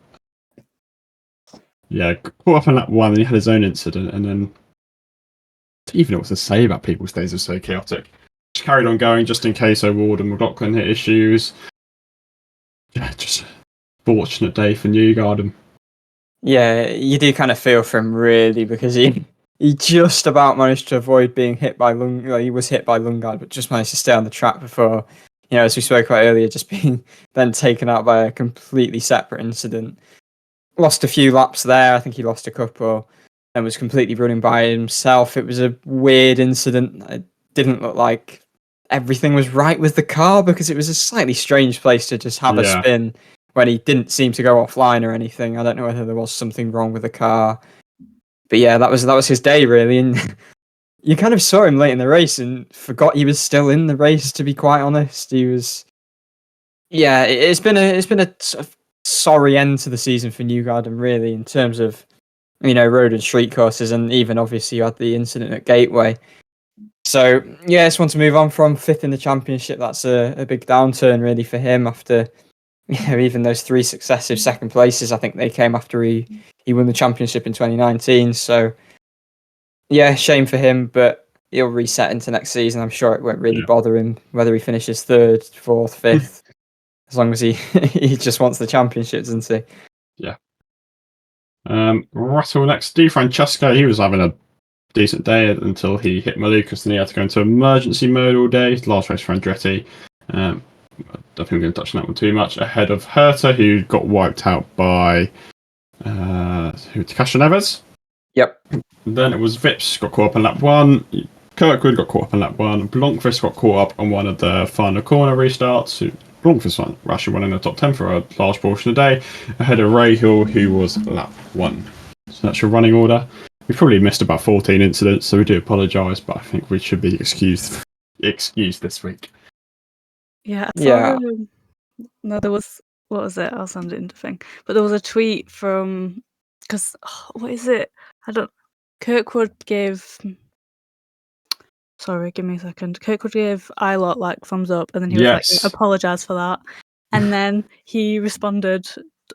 caught up on that one, and he had his own incident, and then I don't even know what to say about people's days are so chaotic. Just carried on going just in case O'Ward and McLaughlin hit issues. Yeah, just fortunate day for Newgarden. Yeah, you do kind of feel for him really, because he just about managed to avoid being hit by he was hit by Lundgaard, but just managed to stay on the track before, as we spoke about earlier, just being then taken out by a completely separate incident. Lost a few laps there. I think he lost a couple and was completely running by himself. It was a weird incident. It didn't look like everything was right with the car, because it was a slightly strange place to just have a spin when he didn't seem to go offline or anything. I don't know whether there was something wrong with the car. But yeah, that was his day really, and you kind of saw him late in the race and forgot he was still in the race. To be quite honest, he was. Yeah, it's been a sort of sorry end to the season for Newgarden, really, in terms of road and street courses, and even obviously you had the incident at Gateway. So yeah, I just want to move on from fifth in the championship. That's a big downturn really for him after even those 3 successive second places. I think they came after he won the championship in 2019. So yeah, shame for him, but he'll reset into next season. I'm sure it won't really bother him whether he finishes 3rd, 4th, 5th, as long as he just wants the championship, doesn't he? Yeah. Russell next. Di Francesco, he was having a decent day until he hit Malukas, and he had to go into emergency mode all day. Last race for Andretti. I don't think we're going to touch on that one too much. Ahead of Herta, who got wiped out by Takashi Neves. Yep. And then it was Vips got caught up on lap 1. Kirkwood got caught up on lap 1. Blomqvist got caught up on one of the final corner restarts. Blomqvist actually won in the top 10 for a large portion of the day. Ahead of Rahal, who was lap 1. So that's your running order. we probably missed about 14 incidents, so we do apologise, but I think we should be excused this week. Yeah, I saw, Yeah. no, there was, what was it? I'll send it into thing. But there was a tweet from, because, what is it? Kirkwood gave, sorry, give me a second. Kirkwood gave Ilott like thumbs up, and then he was like, Yes. apologise for that. And then he responded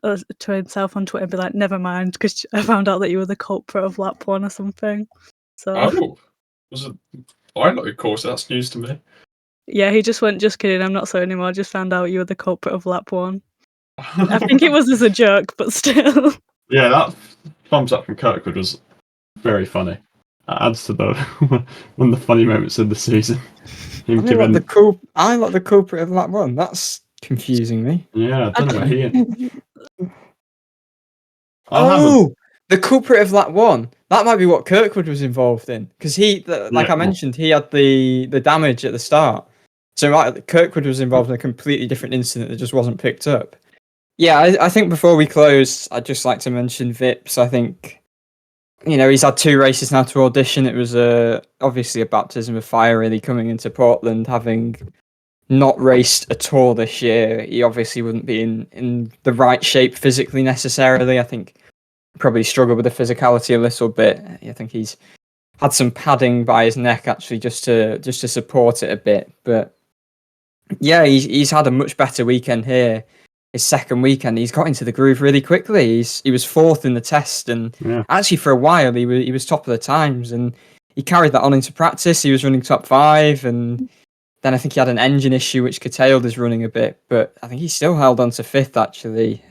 to himself on Twitter and be like, never mind, because I found out that you were the culprit of lap 1 or something. So Was it Ilott, of course, that's news to me. yeah, he just went, just kidding, I'm not so anymore, I just found out you were the culprit of lap 1. I think it was as a joke, but still. Yeah, that thumbs up from Kirkwood was very funny. That adds to the one of the funny moments of the season. Him giving, I like the culprit of lap 1. That's confusing me. yeah, I don't know where he. The culprit of lap 1. That might be what Kirkwood was involved in, because I mentioned, he had the damage at the start. So Kirkwood was involved in a completely different incident that just wasn't picked up. Yeah, I think before we close, I'd just like to mention Vips. I think, he's had 2 races now to audition. It was obviously a baptism of fire, really, coming into Portland, having not raced at all this year. He obviously wouldn't be in the right shape physically necessarily. I think probably struggled with the physicality a little bit. I think he's had some padding by his neck actually just to support it a bit. But yeah, he's had a much better weekend here. His second weekend, he's got into the groove really quickly. He was 4th in the test, and actually for a while he was top of the times, and he carried that on into practice. He was running top 5, and then I think he had an engine issue which curtailed his running a bit, but I think he still held on to 5th actually.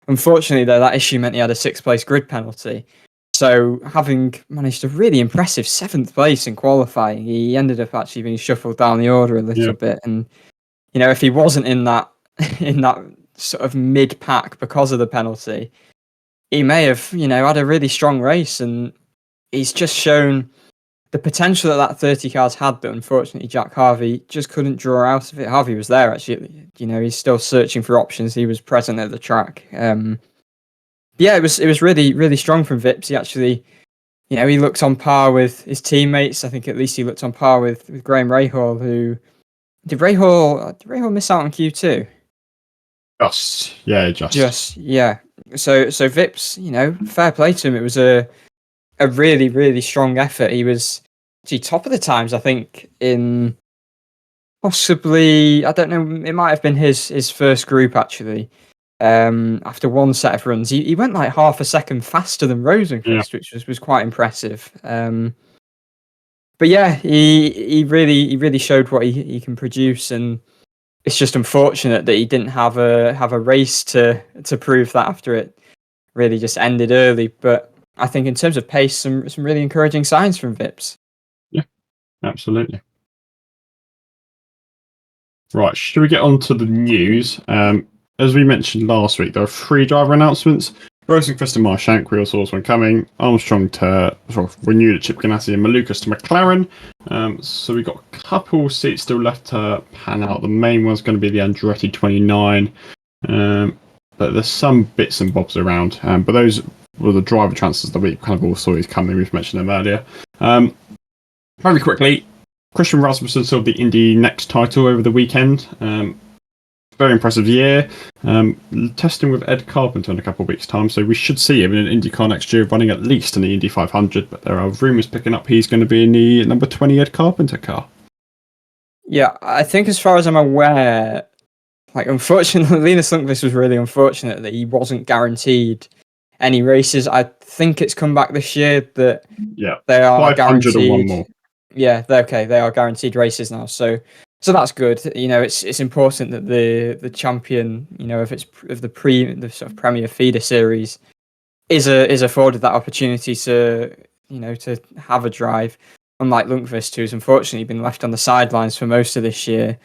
Unfortunately, though, that issue meant he had a 6th place grid penalty. So having managed a really impressive 7th place in qualifying, he ended up actually being shuffled down the order a little bit. And if he wasn't in that sort of mid pack because of the penalty, he may have had a really strong race. And he's just shown the potential that 30 cars had, but unfortunately Jack Harvey just couldn't draw out of it. Harvey was there actually, he's still searching for options. He was present at the track. It was really, really strong from Vips. He actually, he looked on par with his teammates. I think at least he looked on par with Graham Rahal, who did Rahal miss out on Q2? Just. So Vips, fair play to him. It was a really, really strong effort. He was top of the times, I think, in possibly, I don't know, it might have been his first group actually. After one set of runs, he went like half a second faster than Rosenqvist, which was quite impressive. But yeah, he really showed what he can produce, and it's just unfortunate that he didn't have a race to prove that after it really just ended early. But I think in terms of pace, some really encouraging signs from Vips. Yeah, absolutely. Right, should we get on to the news? As we mentioned last week, there are 3 driver announcements. Rosenqvist and Marshank, we all saw this one coming. Armstrong to renewed at Chip Ganassi, and Malukas to McLaren. So we've got a couple seats still left to pan out. The main one's going to be the Andretti 29. But there's some bits and bobs around. But those were the driver transfers that we kind of all saw these coming. We've mentioned them earlier. Very quickly, Christian Rasmussen sold the Indy Next title over the weekend. Very impressive year. Testing with Ed Carpenter in a couple of weeks' time, so we should see him in an IndyCar next year, running at least in the Indy 500. But there are rumours picking up he's going to be in the number 20 Ed Carpenter car. Yeah, I think as far as I'm aware, unfortunately, Linus Lundqvist was really unfortunate that he wasn't guaranteed any races. I think it's come back this year that they are guaranteed. One more. Yeah, they are guaranteed races now. So that's good. It's important that the champion, of the sort of Premier Feeder Series, is afforded that opportunity to have a drive. Unlike Lundqvist, who's unfortunately been left on the sidelines for most of this year,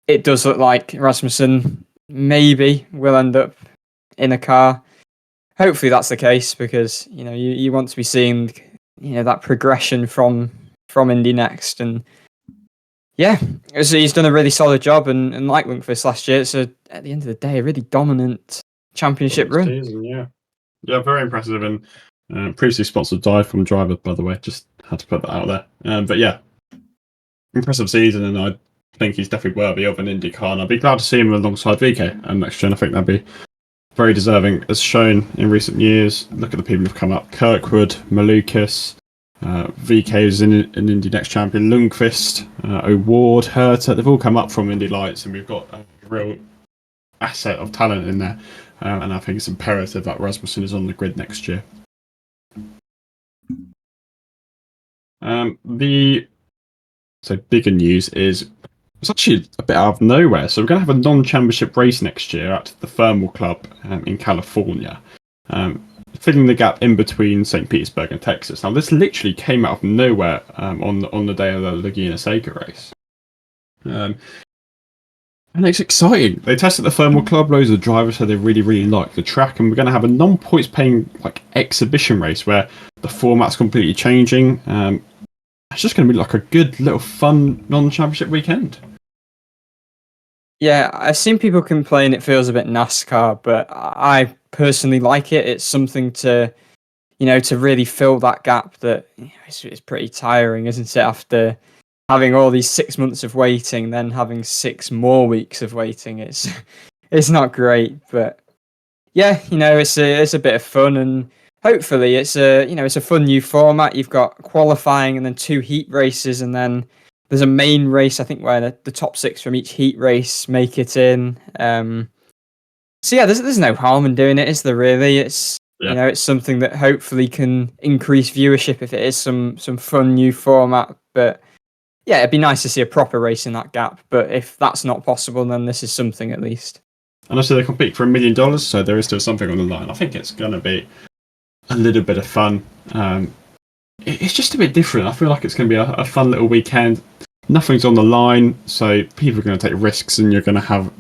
it does look like Rasmussen maybe will end up in a car. Hopefully that's the case, because you want to be seeing that progression from Indy Next. And yeah, so he's done a really solid job, and like Lundqvist last year, it's at the end of the day a really dominant championship run. Season, yeah, very impressive. And Previously sponsored DIVEBOMB driver, by the way. Just had to put that out there. But yeah, impressive season, and I think he's definitely worthy of an IndyCar. And I'd be glad to see him alongside VK next year. And I think that'd be very deserving, as shown in recent years. Look at the people who've come up: Kirkwood, Malukas, VK is an Indy Next champion, Lundqvist, O'Ward, Herter. They've all come up from Indy Lights, and we've got a real asset of talent in there. And I think it's imperative that Rasmussen is on the grid next year. The bigger news is it's actually a bit out of nowhere. So we're going to have a non-championship race next year at the Thermal Club in California, filling the gap in between St. Petersburg and Texas. Now this literally came out of nowhere on the day of the Laguna Seca race. And it's exciting. They tested the Thermal Club. Loads of drivers said they really, really like the track. And we're going to have a non-points paying exhibition race where the format's completely changing. It's just going to be like a good little fun non-championship weekend. Yeah, I've seen people complain it feels a bit NASCAR, but I personally like it. It's something to really fill that gap that it's pretty tiring, isn't it? After having all these 6 months of waiting, then having 6 more weeks of waiting, it's not great. But yeah, it's a bit of fun, and hopefully it's a fun new format. You've got qualifying and then 2 heat races, and then there's a main race, I think, where the top 6 from each heat race make it in. So yeah, there's no harm in doing it, is there? Really, it's it's something that hopefully can increase viewership if it is some fun new format. But yeah, it'd be nice to see a proper race in that gap. But if that's not possible, then this is something at least. And also they compete for $1 million, so there is still something on the line. I think it's going to be a little bit of fun. It's just a bit different. I feel like it's going to be a fun little weekend. Nothing's on the line, so people are going to take risks, and you're going to have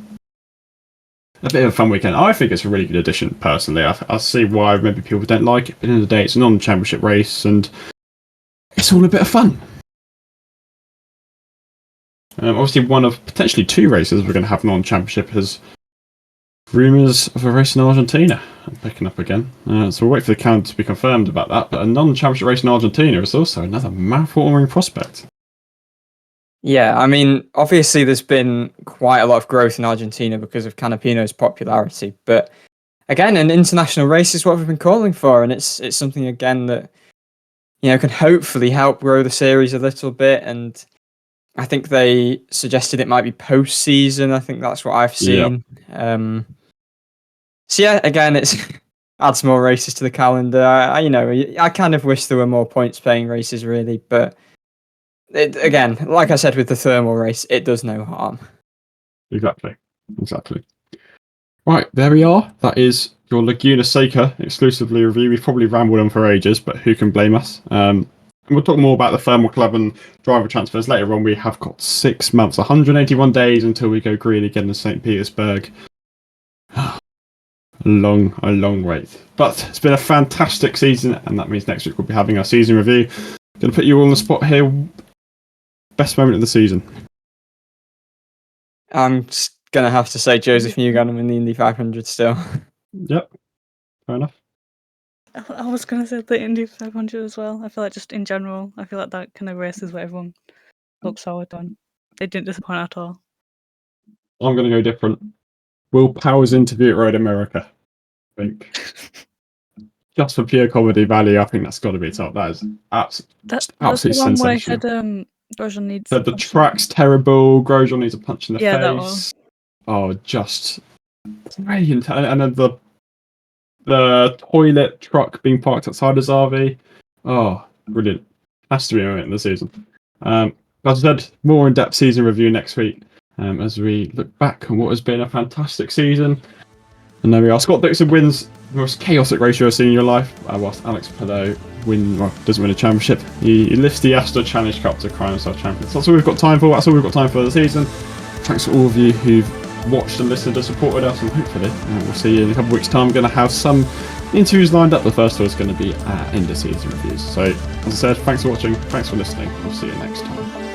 a bit of a fun weekend. I think it's a really good addition, personally. I see why maybe people don't like it, but at the end of the day, it's a non-championship race, and it's all a bit of fun. Obviously, one of potentially 2 races we're going to have non-championship is rumours of a race in Argentina. I'm picking up again. So we'll wait for the calendar to be confirmed about that. But a non-championship race in Argentina is also another mouth-watering prospect. Yeah, I mean, obviously there's been quite a lot of growth in Argentina because of Canapino's popularity. But again, an international race is what we've been calling for, and it's something again that can hopefully help grow the series a little bit. And I think they suggested it might be post-season. I think that's what I've seen. Yep. So yeah, again, it's adds more races to the calendar. I kind of wish there were more points-paying races, really, but again, like I said with the thermal race, it does no harm. Exactly. Right, there we are. That is your Laguna Seca exclusively review. We've probably rambled on for ages, but who can blame us? And we'll talk more about the Thermal Club and driver transfers later on. We have got 6 months, 181 days until we go green again in St. Petersburg. A long wait. But it's been a fantastic season, and that means next week we'll be having our season review. Going to put you all on the spot here. Best moment of the season? I'm just going to have to say Joseph Newgarden in the Indy 500 still. Yep, fair enough. I was going to say the Indy 500 as well. I feel like just in general, I feel like that kind of race is what everyone looks forward on. They didn't disappoint at all. I'm going to go different. Will Power's interview at Road America, I think. Just for pure comedy value, I think that's got to be top. That is absolutely sensational. Grosjean needs. So the track's terrible. Grosjean needs a punch in the face. That was. Oh, just brilliant! And then the toilet truck being parked outside of Zarvi. Oh, brilliant! Has to be a moment in the season. As I said, more in-depth season review next week as we look back on what has been a fantastic season. And there we are. Scott Dixon wins the most chaotic race you've ever seen in your life, whilst Alex Palou doesn't win a championship. He lifts the Astor Challenge Cup to crown himself champion. So that's all we've got time for. That's all we've got time for the season. Thanks to all of you who've watched and listened and supported us, and hopefully we'll see you in a couple of weeks' time. We're going to have some interviews lined up. The first one is going to be end of season reviews. So as I said, thanks for watching, thanks for listening. We'll see you next time.